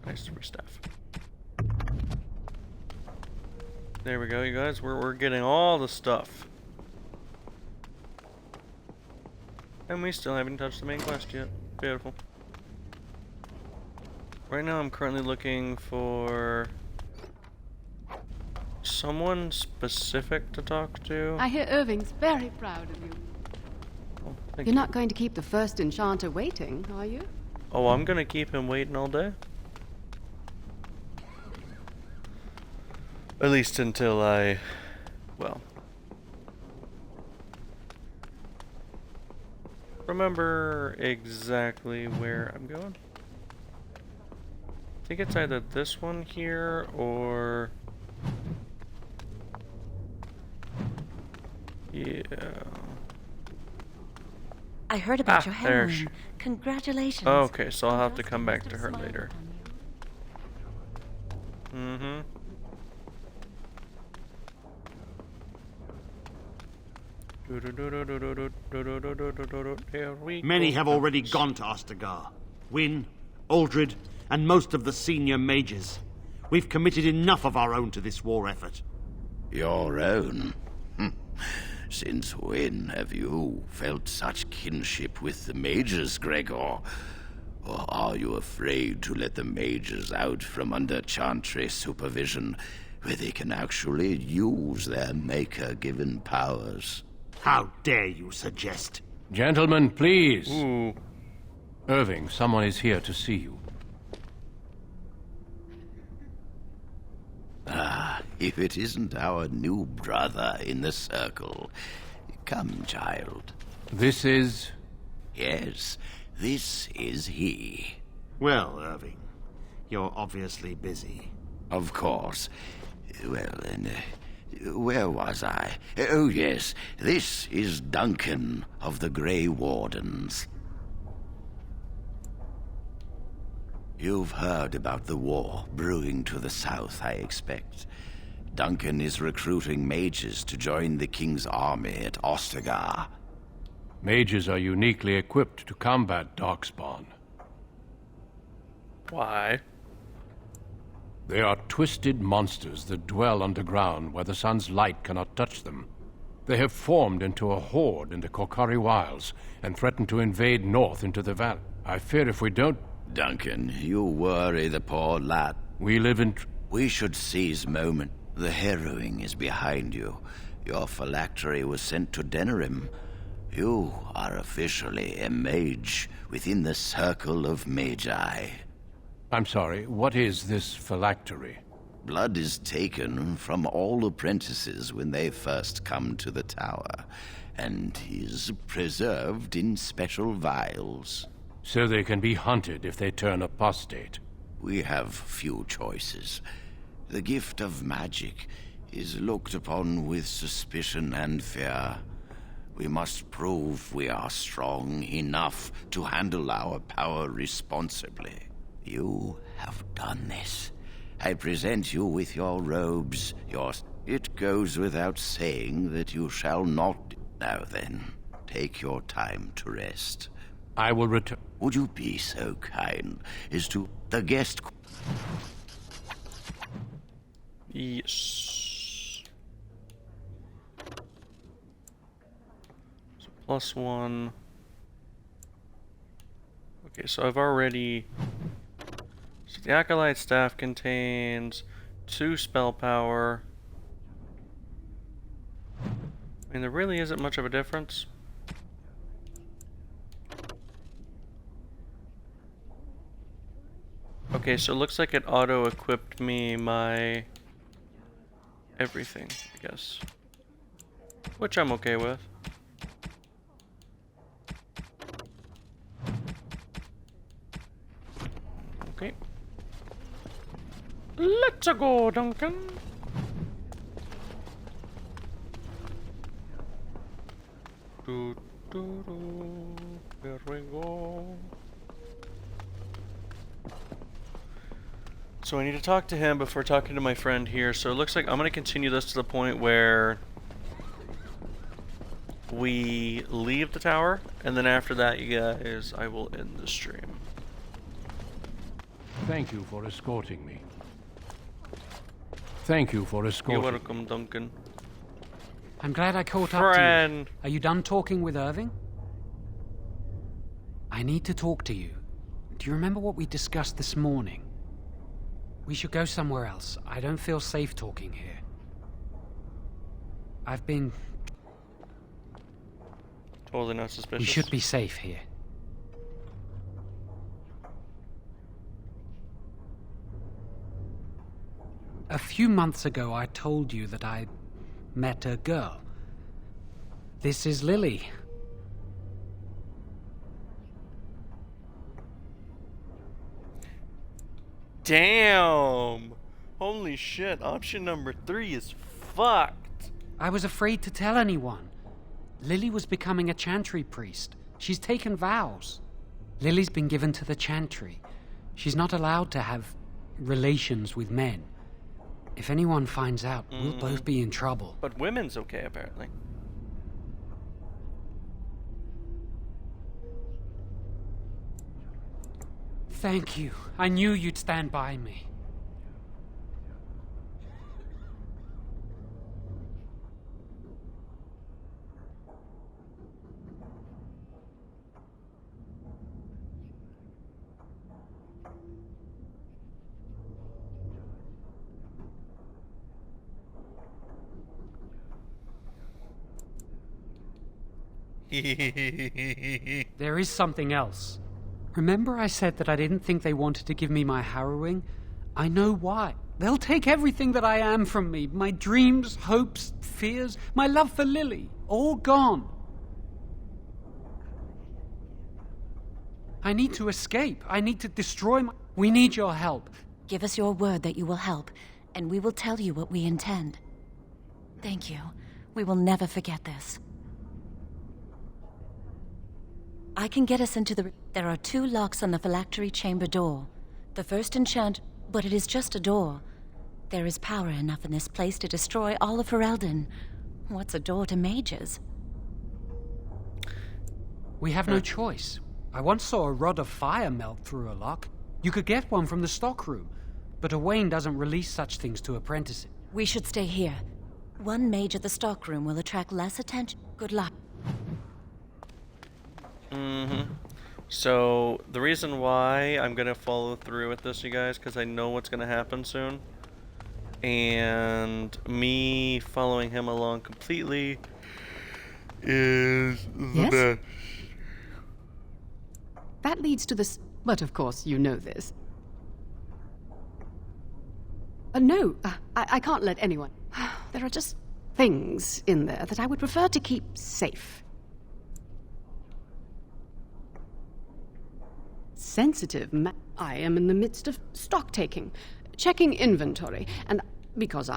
Nice staff. There we go, you guys. We're getting all the stuff. And we still haven't touched the main quest yet. Beautiful. Right now I'm currently looking for someone specific to talk to.
I hear Irving's very proud of you.
Oh,
You're not going to keep the first enchanter waiting, are you?
Oh, I'm gonna keep him waiting all day. At least until I... well... remember exactly where I'm going. I think it's either this one here, or... yeah...
I heard about your
there
heroine. Congratulations.
Oh, okay, so I'll have to come back to her later. Mm-hmm.
Many have already gone to Ostagar. Wynne, Aldred, and most of the senior mages. We've committed enough of our own to this war effort.
Your own? Since when have you felt such kinship with the mages, Gregor? Or are you afraid to let the mages out from under Chantry's supervision, where they can actually use their Maker-given powers?
How dare you suggest?
Gentlemen, please.
Ooh.
Irving, someone is here to see you.
Ah, if it isn't our new brother in the circle. Come, child.
This is...
Yes, this is he.
Well, Irving, you're obviously busy.
Of course. Well, then, where was I? Oh, yes, this is Duncan of the Grey Wardens. You've heard about the war brewing to the south, I expect. Duncan is recruiting mages to join the King's army at Ostagar.
Mages are uniquely equipped to combat Darkspawn.
Why?
They are twisted monsters that dwell underground where the sun's light cannot touch them. They have formed into a horde in the Korcari Wilds and threaten to invade north into the valley. I fear if we don't...
Duncan, you worry the poor lad.
We live in...
We should seize moment. The harrowing is behind you. Your phylactery was sent to Denerim. You are officially a mage within the circle of magi.
I'm sorry, what is this phylactery?
Blood is taken from all apprentices when they first come to the tower, and is preserved in special vials.
So they can be hunted if they turn apostate.
We have few choices. The gift of magic is looked upon with suspicion and fear. We must prove we are strong enough to handle our power responsibly. You have done this. I present you with your robes. It goes without saying that you shall not. Now then, take your time to rest.
I will return.
Would you be so kind as to the guest?
Yes. So +1. Okay, so I've already... So the Acolyte Staff contains 2 spell power. I mean, there really isn't much of a difference. Okay, so it looks like it auto-equipped me my everything, I guess. Which I'm okay with. Okay. Let's go, Duncan! Here we go. So I need to talk to him before talking to my friend here. So it looks like I'm going to continue this to the point where we leave the tower, and then after that, you guys, I will end the stream.
Thank you for escorting me. Thank you for escorting.
You're welcome, Duncan.
I'm glad I caught up to you. Are you done talking with Irving? I need to talk to you. Do you remember what we discussed this morning? We should go somewhere else. I don't feel safe talking here. I've been...
Totally not suspicious.
We should be safe here. A few months ago, I told you that I met a girl. This is Lily.
Damn! Holy shit, option number 3 is fucked.
I was afraid to tell anyone. Lily was becoming a chantry priest. She's taken vows. Lily's been given to the chantry. She's not allowed to have relations with men. If anyone finds out, we'll both be in trouble.
But women's okay, apparently.
Thank you. I knew you'd stand by me. There is something else. Remember I said that I didn't think they wanted to give me my harrowing? I know why. They'll take everything that I am from me. My dreams, hopes, fears, my love for Lily. All gone. I need to escape. I need to destroy my... We need your help.
Give us your word that you will help, and we will tell you what we intend. Thank you. We will never forget this. I can get us into the... There are 2 locks on the phylactery chamber door. The first but it is just a door. There is power enough in this place to destroy all of Ferelden. What's a door to mages?
We have no choice. I once saw a rod of fire melt through a lock. You could get one from the stockroom, but Owain doesn't release such things to apprentices.
We should stay here. One mage at the stockroom will attract less attention. Good luck.
So, the reason why I'm gonna follow through with this, you guys, because I know what's gonna happen soon. And me following him along completely is the best.
That leads to this... But of course, you know this. No, I can't let anyone... There are just things in there that I would prefer to keep safe. Sensitive I am in the midst of stock taking, checking inventory, and because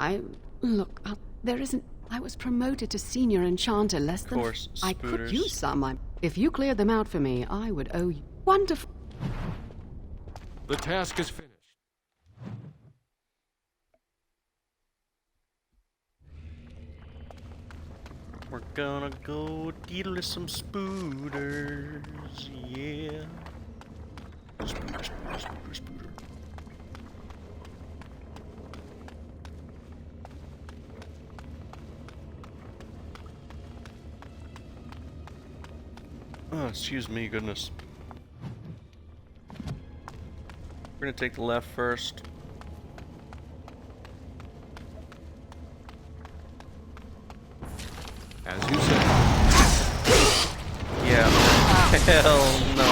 look, there isn't. I was promoted to senior enchanter less than.
Of course,
I could use some. If you cleared them out for me, I would owe you. Wonderful.
The task is finished.
We're gonna go deal with some spooters, yeah. Spooter. Oh, excuse me, goodness. We're gonna take the left first.
As you said.
Yeah. Hell no.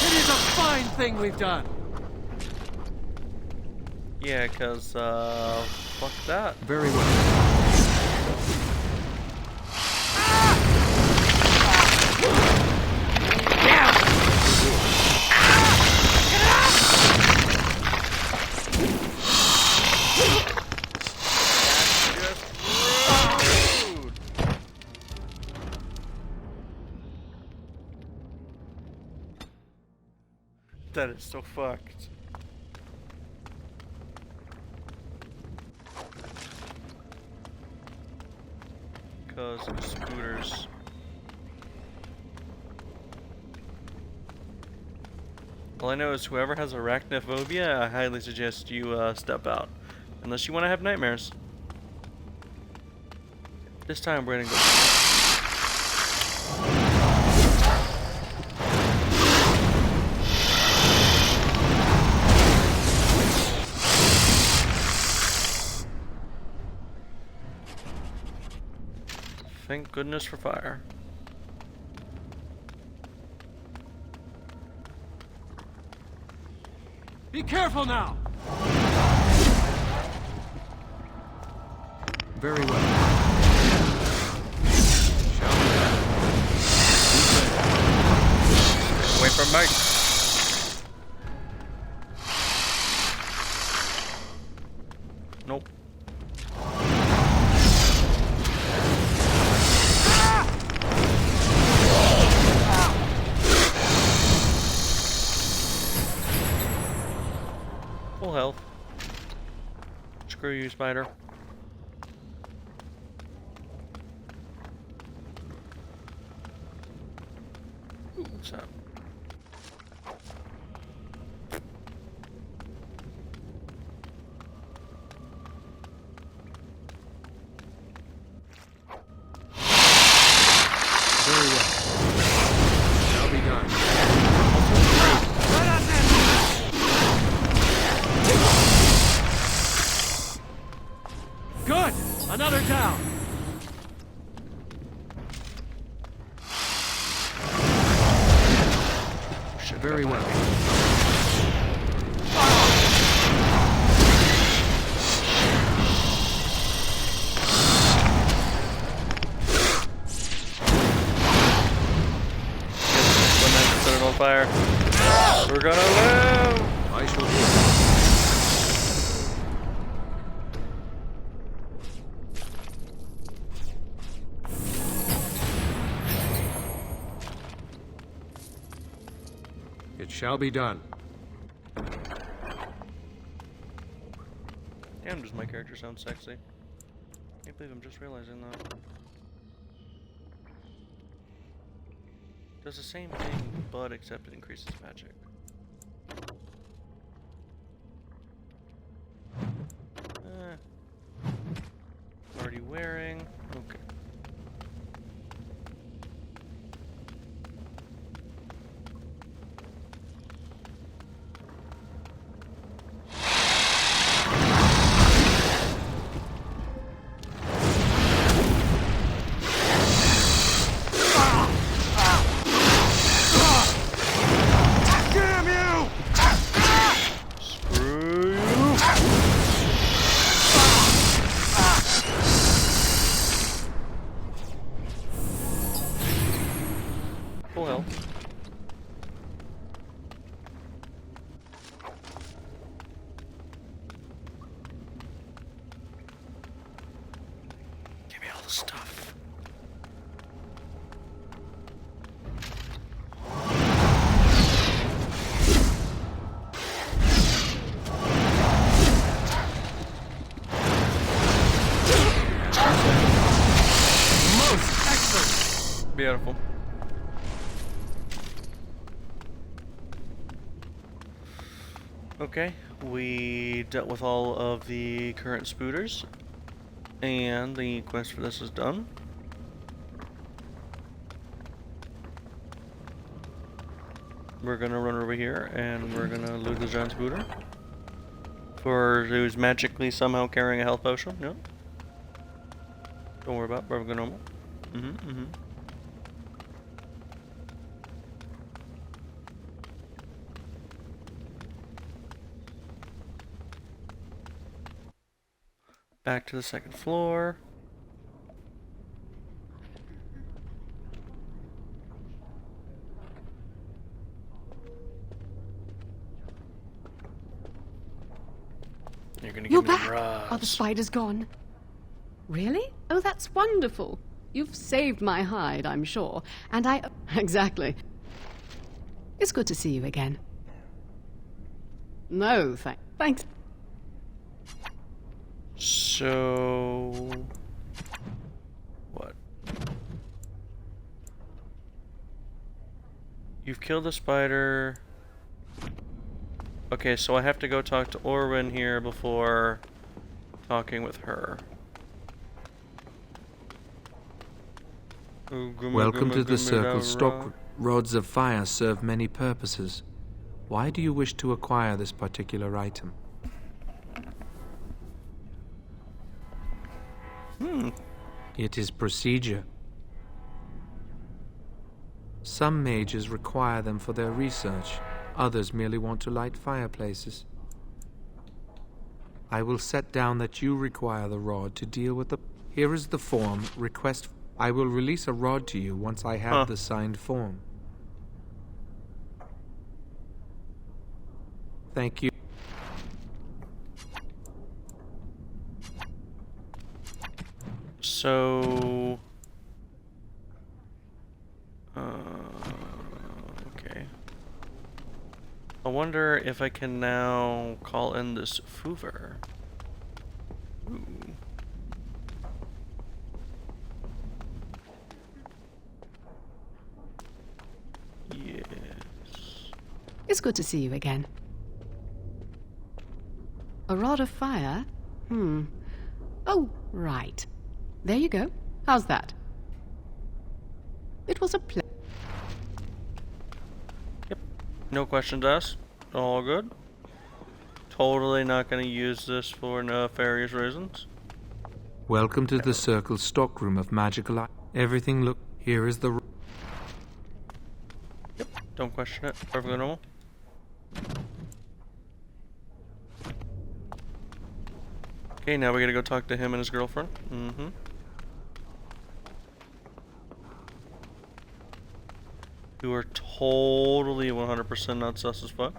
It is a fine thing we've done.
Yeah, cause fuck that.
Very well.
That is so fucked. Cause spooters. All I know is whoever has arachnophobia, I highly suggest you step out. Unless you want to have nightmares. This time we're gonna go. Thank goodness for fire.
Be careful now!
Very well.
Wait for Mike. Nope. Full health. Screw you, spider. Ooh, what's that?
Very well. Shall be done.
Good! Another down!
Very well.
Set it on fire. We're gonna live!
I shall do it. It shall be done.
Damn, does my character sound sexy? Can't believe I'm just realizing that. Does the same thing, but except it increases magic. Already wearing. Okay. stuff.
Most excellent!
Beautiful. Okay, we dealt with all of the current spooters, and the quest for this is done. We're gonna run over here, and we're gonna loot the giant spooter. For who's magically somehow carrying a health potion, no? Don't worry about it, we're gonna normal. Back to the second floor. You're gonna
You're
give me
back!
the rods.
Are the spiders gone? Really? Oh, that's wonderful. You've saved my hide, I'm sure. And I... Exactly. It's good to see you again. No, thanks.
So... what? You've killed the spider. Okay, so I have to go talk to Orwin here before talking with her.
Welcome to the Circle Stock. Rods of fire serve many purposes. Why do you wish to acquire this particular item? It is procedure. Some mages require them for their research. Others merely want to light fireplaces. I will set down that you require the rod to deal with the... Here is the form. Request... I will release a rod to you once I have the signed form. Thank you.
So... okay. I wonder if I can now call in this Foover. Ooh. Yes.
It's good to see you again. A rod of fire? Oh, right. There you go. How's that? It was a pleasure.
Yep. No questions asked. All good. Totally not going to use this for nefarious reasons.
Welcome to the Circle stockroom of magical... Everything look... Here is the...
Yep. Don't question it. Perfectly normal. Okay, now we gotta go talk to him and his girlfriend. Who are totally 100% not sus as fuck.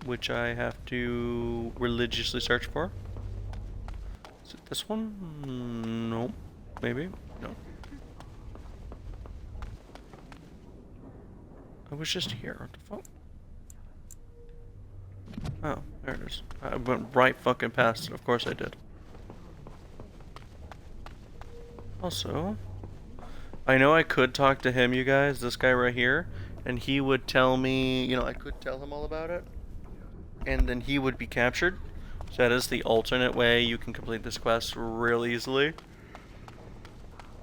Which I have to religiously search for. Is it this one? No. Maybe? No. I was just here. What the fuck? Oh, there it is. I went right fucking past it. Of course I did. Also, I know I could talk to him, you guys, this guy right here, and he would tell me, you know, I could tell him all about it, and then he would be captured. So that is the alternate way you can complete this quest real easily.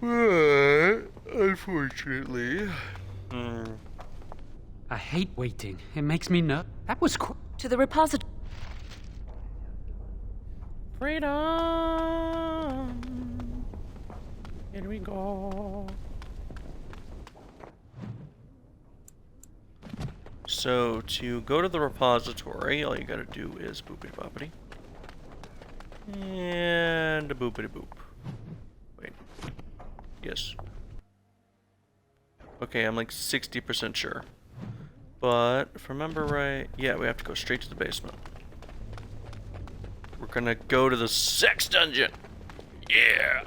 But, unfortunately...
I hate waiting. It makes me nervous. That was
to the repository.
Freedom! Here we go. So, to go to the repository, all you gotta do is boopity boppity. And a boopity boop. Wait. Yes. Okay, I'm like 60% sure. But if I remember right, yeah, we have to go straight to the basement. We're gonna go to the sex dungeon. Yeah.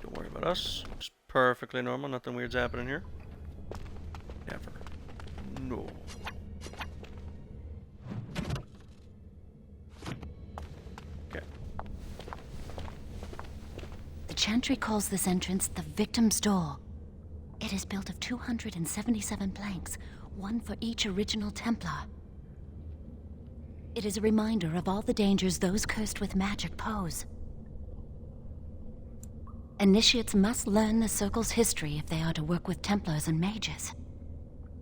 Don't worry about us. It's perfectly normal. Nothing weird's happening here. Never. No.
The Chantry calls this entrance the Victim's Door. It is built of 277 planks, one for each original Templar. It is a reminder of all the dangers those cursed with magic pose. Initiates must learn the Circle's history if they are to work with Templars and mages.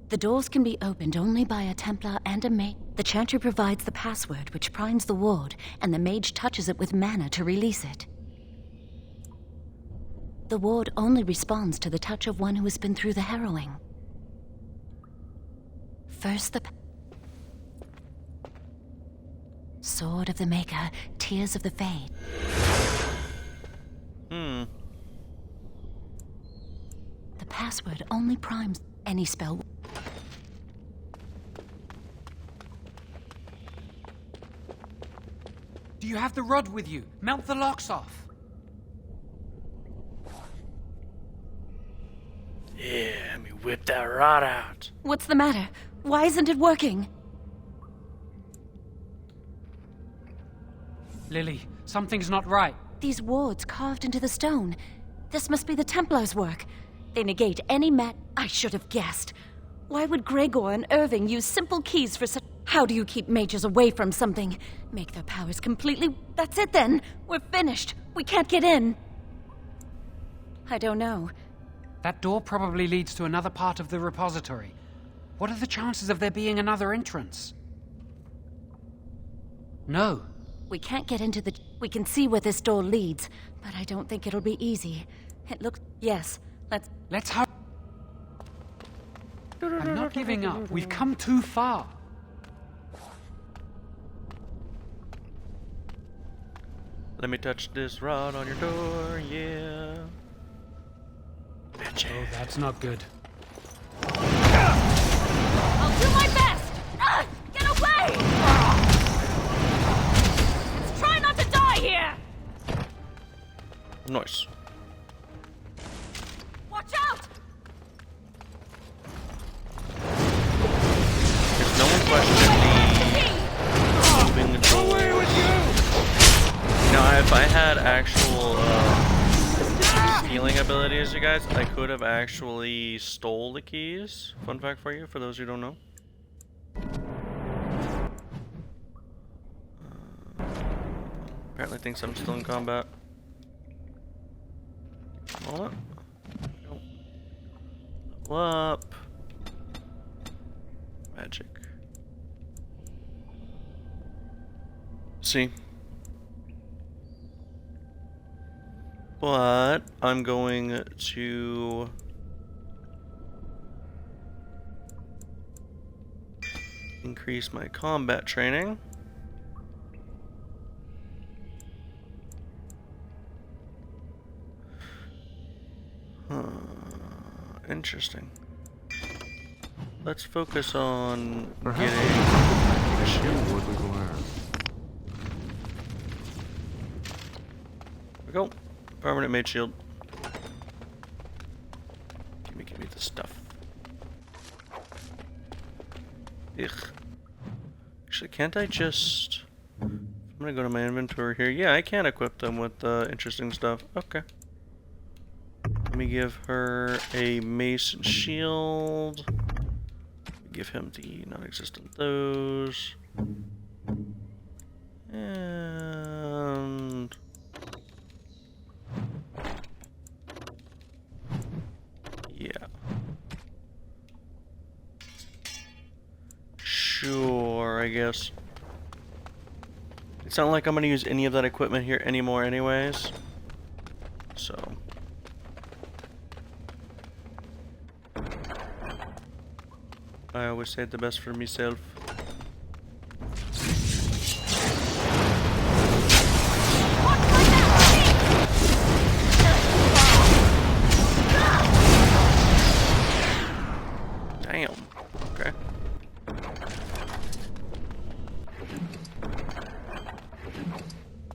The doors can be opened only by a Templar and a mage. The Chantry provides the password, which primes the ward, and the mage touches it with mana to release it. The ward only responds to the touch of one who has been through the harrowing. First, the Sword of the Maker, Tears of the Fade. The password only primes any spell.
Do you have the rod with you? Melt the locks off.
Yeah, let me whip that rod out.
What's the matter? Why isn't it working?
Lily, something's not right.
These wards carved into the stone. This must be the Templars' work. They negate any I should have guessed. Why would Gregor and Irving use simple keys for such... How do you keep mages away from something? Make their powers completely... That's it then! We're finished! We can't get in! I don't know.
That door probably leads to another part of the repository. What are the chances of there being another entrance? No.
We can't get into the... We can see where this door leads, but I don't think it'll be easy. It looks... Yes,
Let's hurry. I'm not giving up. We've come too far.
Let me touch this rod on your door, yeah. Bitch.
Oh, that's not good.
I'll do my best! Get away! Let's try not to die here!
Nice.
Watch out!
Because no one questioned me moving the door. Away with you! Now, if I had actual healing abilities, you guys, I could have actually stole the keys. Fun fact for you, for those who don't know. Apparently thinks I'm still in combat. What? Level up. Magic. See? But I'm going to increase my combat training. Interesting. Let's focus on getting a shield. There we go. Permanent mage shield. Give me the stuff. Ugh. Actually, can't I just... I'm gonna go to my inventory here. Yeah, I can equip them with interesting stuff. Okay. Let me give her a mace and shield. Give him the non-existent those. And... yeah. Sure, I guess. It's not like I'm gonna use any of that equipment here anymore anyways. So... I always say the best for myself. Damn. Okay.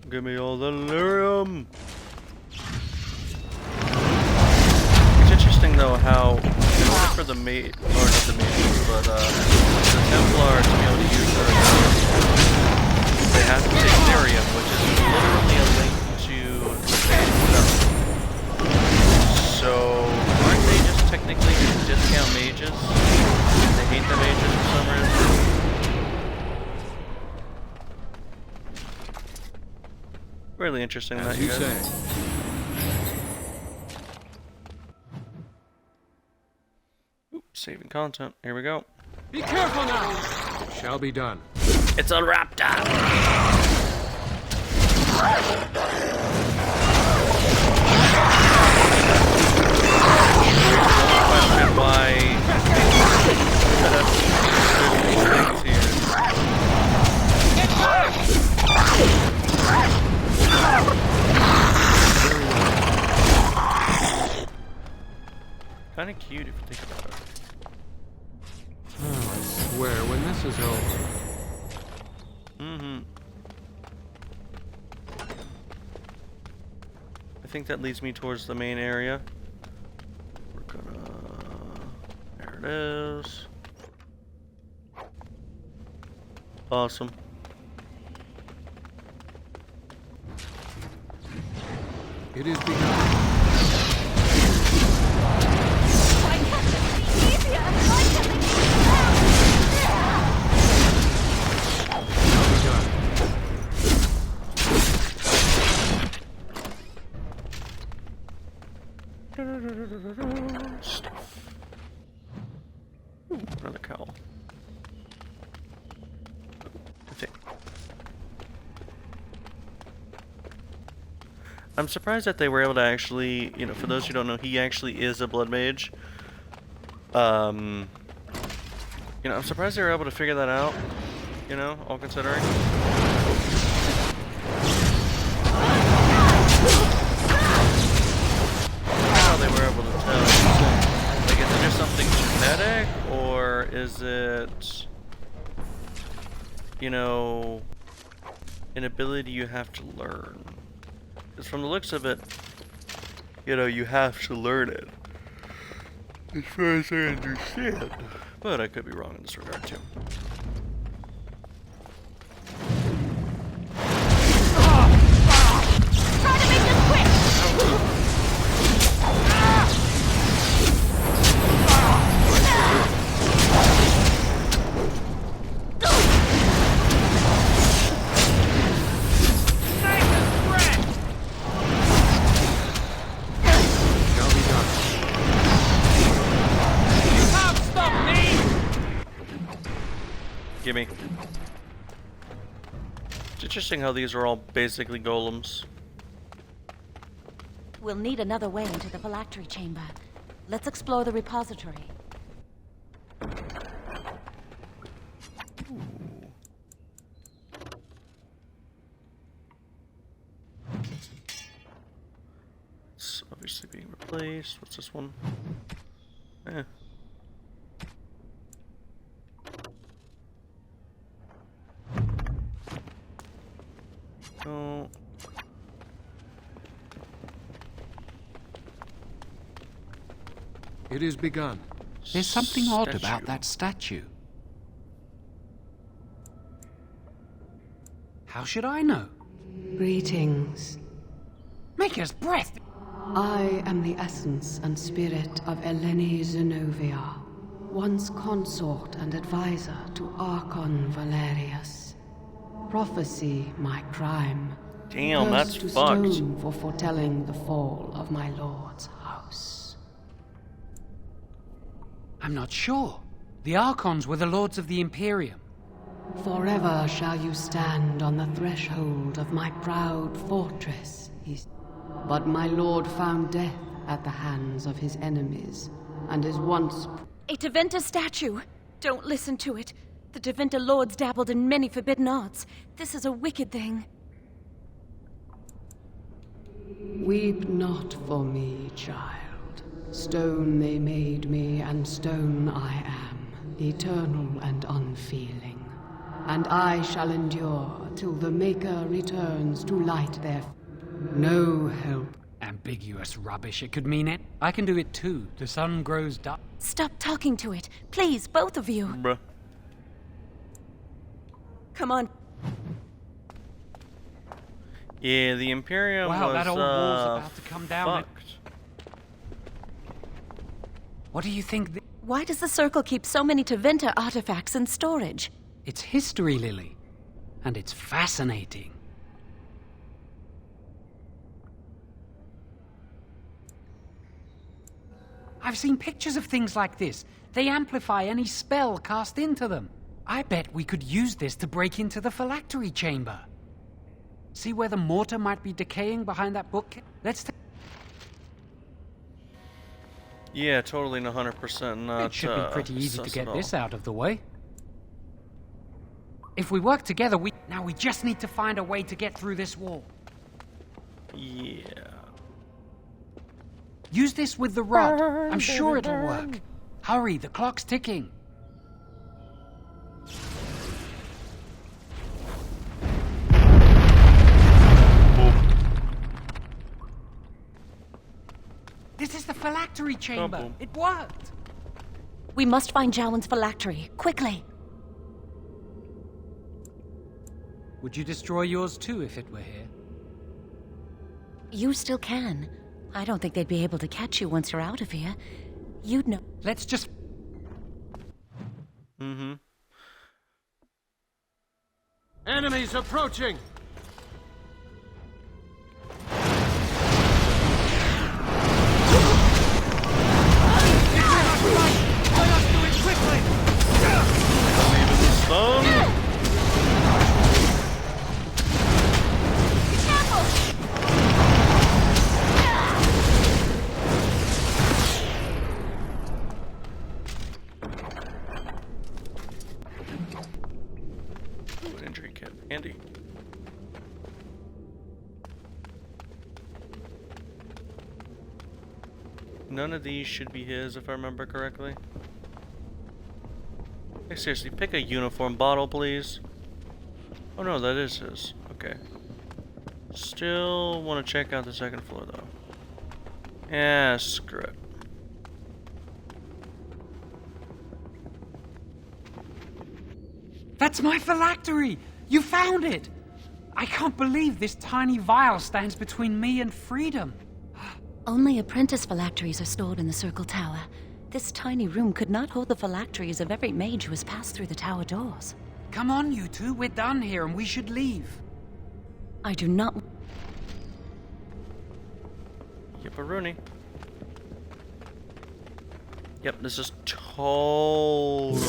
Give me all the lyrium. It's interesting though how in order for the mage, or not the mage, but the Templar to be able to use their abilities, they have to take lyrium, which is literally a link to the page itself. So aren't they just technically just discount mages? They hate the mages for some reason. Really interesting that you say. Oops, saving content. Here we go.
Be careful now! It shall be done.
It's a raptor! Question why things here. Kind of cute if you think about it.
Oh, I swear, when this is over.
I think that leads me towards the main area. We're gonna... There it is. Awesome.
It is begun.
Stuff. Ooh, another cowl. I think. I'm surprised that they were able to actually, you know, for those who don't know, he actually is a blood mage. You know, I'm surprised they were able to figure that out, you know, all considering. How they were able to tell. Like, is it just something genetic, or is it, you know, an ability you have to learn? Because from the looks of it, you know, you have to learn it. As far as I understand. But I could be wrong in this regard too.
Try to make this quick!
Gimme. It's interesting how these are all basically golems.
We'll need another way into the phylactery chamber. Let's explore the repository.
It's obviously being replaced. What's this one? Eh. Oh.
It is begun.
There's something odd about that statue. How should I know?
Greetings.
Maker's breath!
I am the essence and spirit of Eleni Zenobia, once consort and advisor to Archon Valerius. Prophecy, my crime.
Damn, that's
Cursed to
fucked.
stone for foretelling the fall of my lord's house.
I'm not sure. The Archons were the lords of the Imperium.
Forever shall you stand on the threshold of my proud fortress, he said. But my lord found death at the hands of his enemies, and is once...
A Tevinter statue! Don't listen to it. The Tevinter lords dabbled in many forbidden arts. This is a wicked thing.
Weep not for me, child. Stone they made me, and stone I am, eternal and unfeeling. And I shall endure till the Maker returns to light their... No help.
Ambiguous rubbish, it could mean it. I can do it too. The sun grows dark.
Stop talking to it. Please, both of you.
Bruh.
Come on.
Yeah, the Imperium
Wow,
was,
that old wall's about to come down.
fucked.
What do you think?
Why does the Circle keep so many Tevinter artifacts in storage?
It's history, Lily. And it's fascinating. I've seen pictures of things like this. They amplify any spell cast into them. I bet we could use this to break into the phylactery chamber. See where the mortar might be decaying behind that book? Let's
Yeah, totally 100% not.
It should be pretty easy to
sus
get
at
this
all.
out of the way. If we work together, we just need to find a way to get through this wall.
Yeah.
Use this with the rod. I'm sure it'll work. Hurry, the clock's ticking. This is the phylactery chamber. It worked.
We must find Jowan's phylactery, quickly.
Would you destroy yours too if it were here?
You still can. I don't think they'd be able to catch you once you're out of here. You'd know.
Let's just...
Mm-hmm.
Enemies approaching!
Let us do it quickly!
Leaving the stone. Ooh, an injury kit. Handy. None of these should be his, if I remember correctly. Hey, seriously, pick a uniform bottle, please. Oh no, that is his. Okay. Still want to check out the second floor, though. Yeah, screw it.
That's my phylactery! You found it! I can't believe this tiny vial stands between me and freedom.
Only apprentice phylacteries are stored in the Circle Tower. This tiny room could not hold the phylacteries of every mage who has passed through the tower doors.
Come on, you two. We're done here and we should leave.
I do not...
Yipperoonie. Yep, this is totally...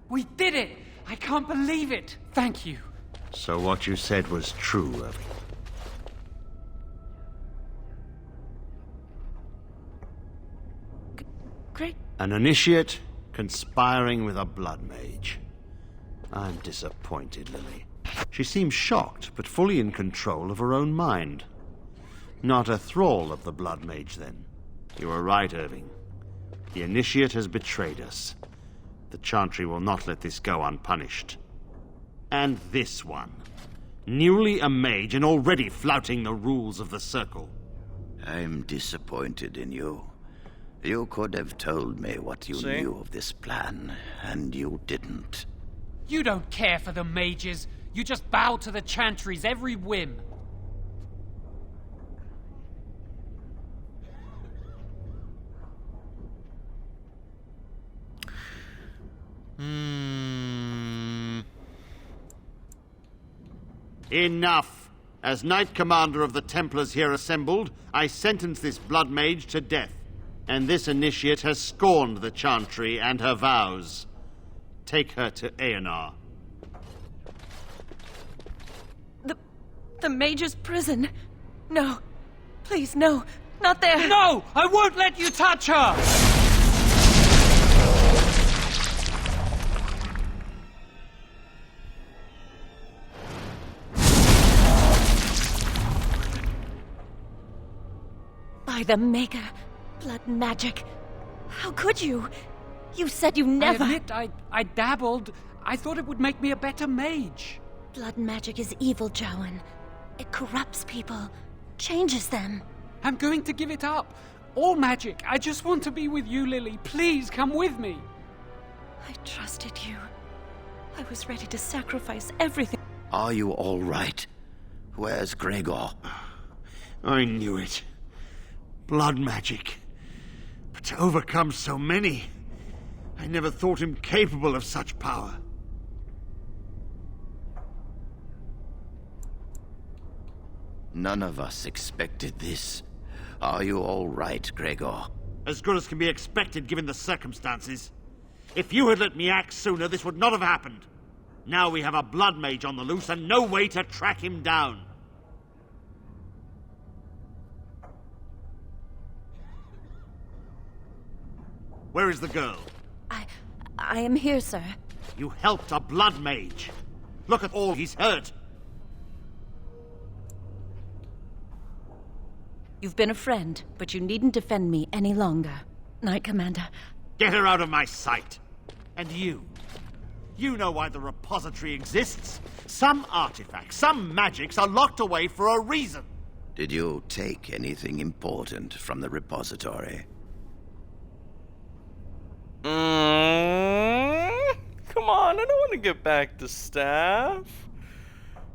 We did it! I can't believe it! Thank you.
So what you said was true, Irving.
Great.
An initiate conspiring with a blood mage. I'm disappointed, Lily. She seems shocked, but fully in control of her own mind. Not a thrall of the blood mage, then. You were right, Irving. The initiate has betrayed us. The Chantry will not let this go unpunished. And this one. Newly a mage and already flouting the rules of the Circle.
I'm disappointed in you. You could have told me what you knew of this plan, and you didn't.
You don't care for the mages. You just bow to the Chantry's every whim.
Enough! As Knight Commander of the Templars here assembled, I sentence this blood mage to death. And this initiate has scorned the Chantry and her vows. Take her to Aenar.
The The Mage's prison. No. Please, no. Not there.
No! I won't let you touch her!
By the Maker. Blood magic. How could you? You said you never...
I admit, I dabbled. I thought it would make me a better mage.
Blood magic is evil, Jowan. It corrupts people. Changes them.
I'm going to give it up. All magic. I just want to be with you, Lily. Please come with me.
I trusted you. I was ready to sacrifice everything.
Are you all right? Where's Gregor?
I knew it. Blood magic. But to overcome so many, I never thought him capable of such power.
None of us expected this. Are you all right, Gregor?
As good as can be expected given the circumstances. If you had let me act sooner, this would not have happened. Now we have a blood mage on the loose and no way to track him down. Where is the girl?
I am here, sir.
You helped a blood mage. Look at all he's hurt.
You've been a friend, but you needn't defend me any longer. Knight Commander.
Get her out of my sight. And you. You know why the repository exists. Some artifacts, some magics are locked away for a reason.
Did you take anything important from the repository?
Come on, I don't want to get back to staff.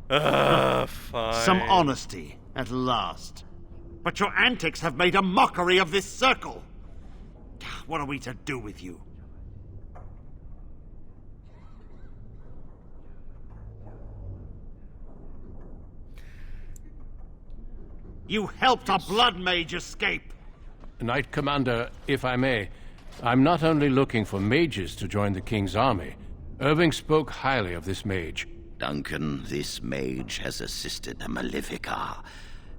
Fine.
Some honesty, at last. But your antics have made a mockery of this circle. What are we to do with you? You helped a blood mage escape.
Knight Commander, if I may, I'm not only looking for mages to join the King's army. Irving spoke highly of this mage.
Duncan, this mage has assisted a Malefica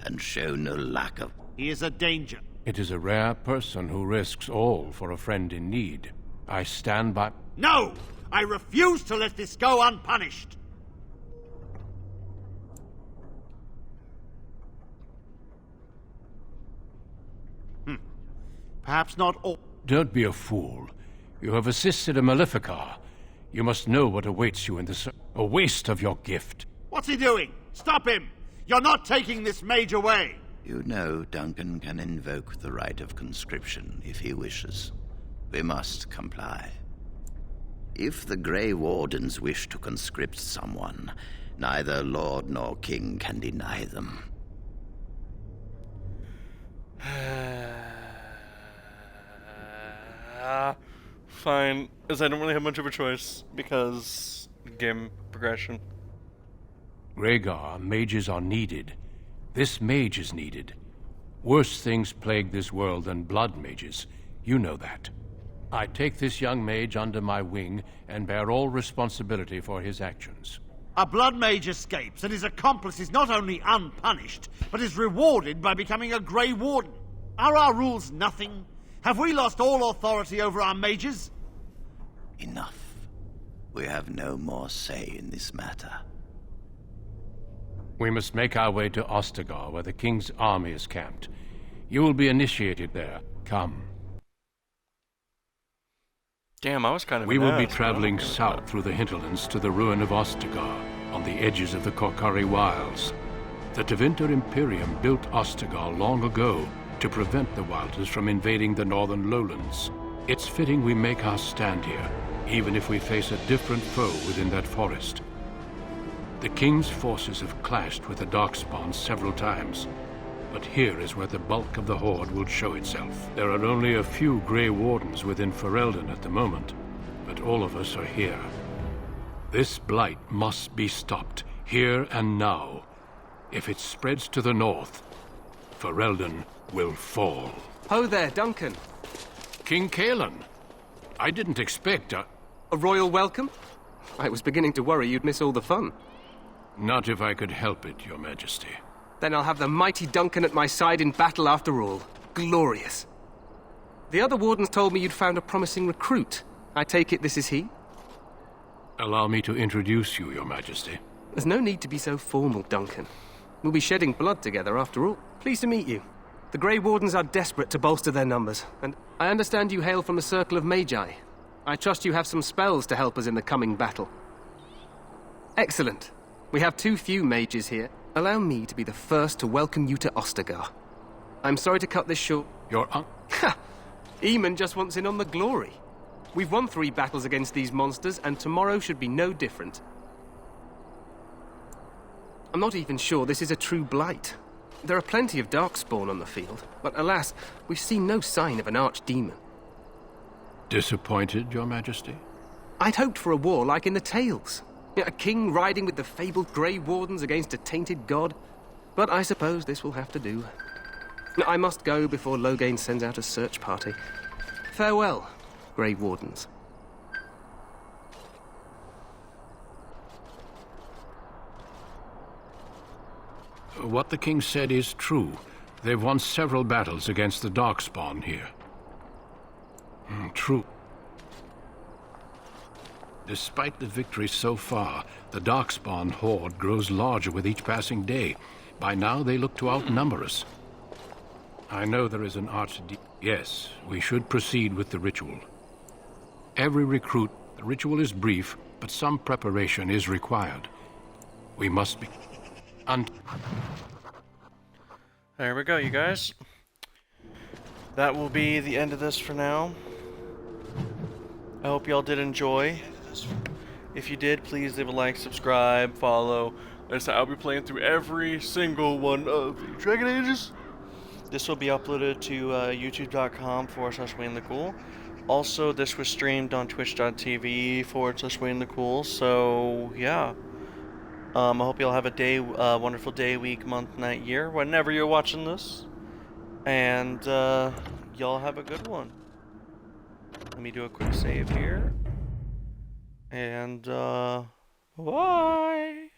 and shown no lack of...
He is a danger.
It is a rare person who risks all for a friend in need. I stand by...
No! I refuse to let this go unpunished! Perhaps not all...
Don't be a fool. You have assisted a Malefica. You must know what awaits you in this... a waste of your gift.
What's he doing? Stop him! You're not taking this mage away!
You know Duncan can invoke the right of conscription if he wishes. We must comply. If the Grey Wardens wish to conscript someone, neither Lord nor King can deny them.
Fine, as I don't really have much of a choice, because game progression.
Rhaegar, mages are needed. This mage is needed. Worse things plague this world than blood mages. You know that. I take this young mage under my wing and bear all responsibility for his actions.
A blood mage escapes, and his accomplice is not only unpunished, but is rewarded by becoming a Grey Warden. Are our rules nothing? Have we lost all authority over our mages?
Enough. We have no more say in this matter.
We must make our way to Ostagar, where the King's army is camped. You will be initiated there. Come.
Damn, I was kind of...
We will be traveling south through the hinterlands to the ruin of Ostagar, on the edges of the Korcari Wilds. The Tevinter Imperium built Ostagar long ago to prevent the Wilders from invading the northern lowlands. It's fitting we make our stand here, even if we face a different foe within that forest. The King's forces have clashed with the Darkspawn several times, but here is where the bulk of the Horde will show itself. There are only a few Grey Wardens within Ferelden at the moment, but all of us are here. This blight must be stopped, here and now. If it spreads to the north, Ferelden will fall.
Ho there, Duncan.
King Cailan. I didn't expect
a royal welcome? I was beginning to worry you'd miss all the fun.
Not if I could help it, Your Majesty.
Then I'll have the mighty Duncan at my side in battle after all. Glorious. The other wardens told me you'd found a promising recruit. I take it this is he?
Allow me to introduce you, Your Majesty.
There's no need to be so formal, Duncan. We'll be shedding blood together after all. Pleased to meet you. The Grey Wardens are desperate to bolster their numbers, and I understand you hail from the Circle of Magi. I trust you have some spells to help us in the coming battle. Excellent. We have too few mages here. Allow me to be the first to welcome you to Ostagar. I'm sorry to cut this short.
Your
Ha! Eamon just wants in on the glory. We've won 3 battles against these monsters, and tomorrow should be no different. I'm not even sure this is a true blight. There are plenty of Darkspawn on the field, but alas, we've seen no sign of an archdemon.
Disappointed, Your Majesty?
I'd hoped for a war like in the tales. A king riding with the fabled Grey Wardens against a tainted god. But I suppose this will have to do. I must go before Loghain sends out a search party. Farewell, Grey Wardens.
What the king said is true. They've won several battles against the Darkspawn here. True. Despite the victories so far, the Darkspawn horde grows larger with each passing day. By now, they look to outnumber us. I know there is an Yes, we should proceed with the ritual. Every recruit, the ritual is brief, but some preparation is required. We must be...
There we go, you guys. That will be the end of this for now. I hope y'all did enjoy. If you did, please leave a like, subscribe, follow. I'll be playing through every single one of the Dragon Ages. This will be uploaded to youtube.com/WayneTheCool. Also, this was streamed on twitch.tv/WayneTheCool. So, yeah. I hope y'all have a wonderful day, week, month, night, year, whenever you're watching this. And, y'all have a good one. Let me do a quick save here. And, bye!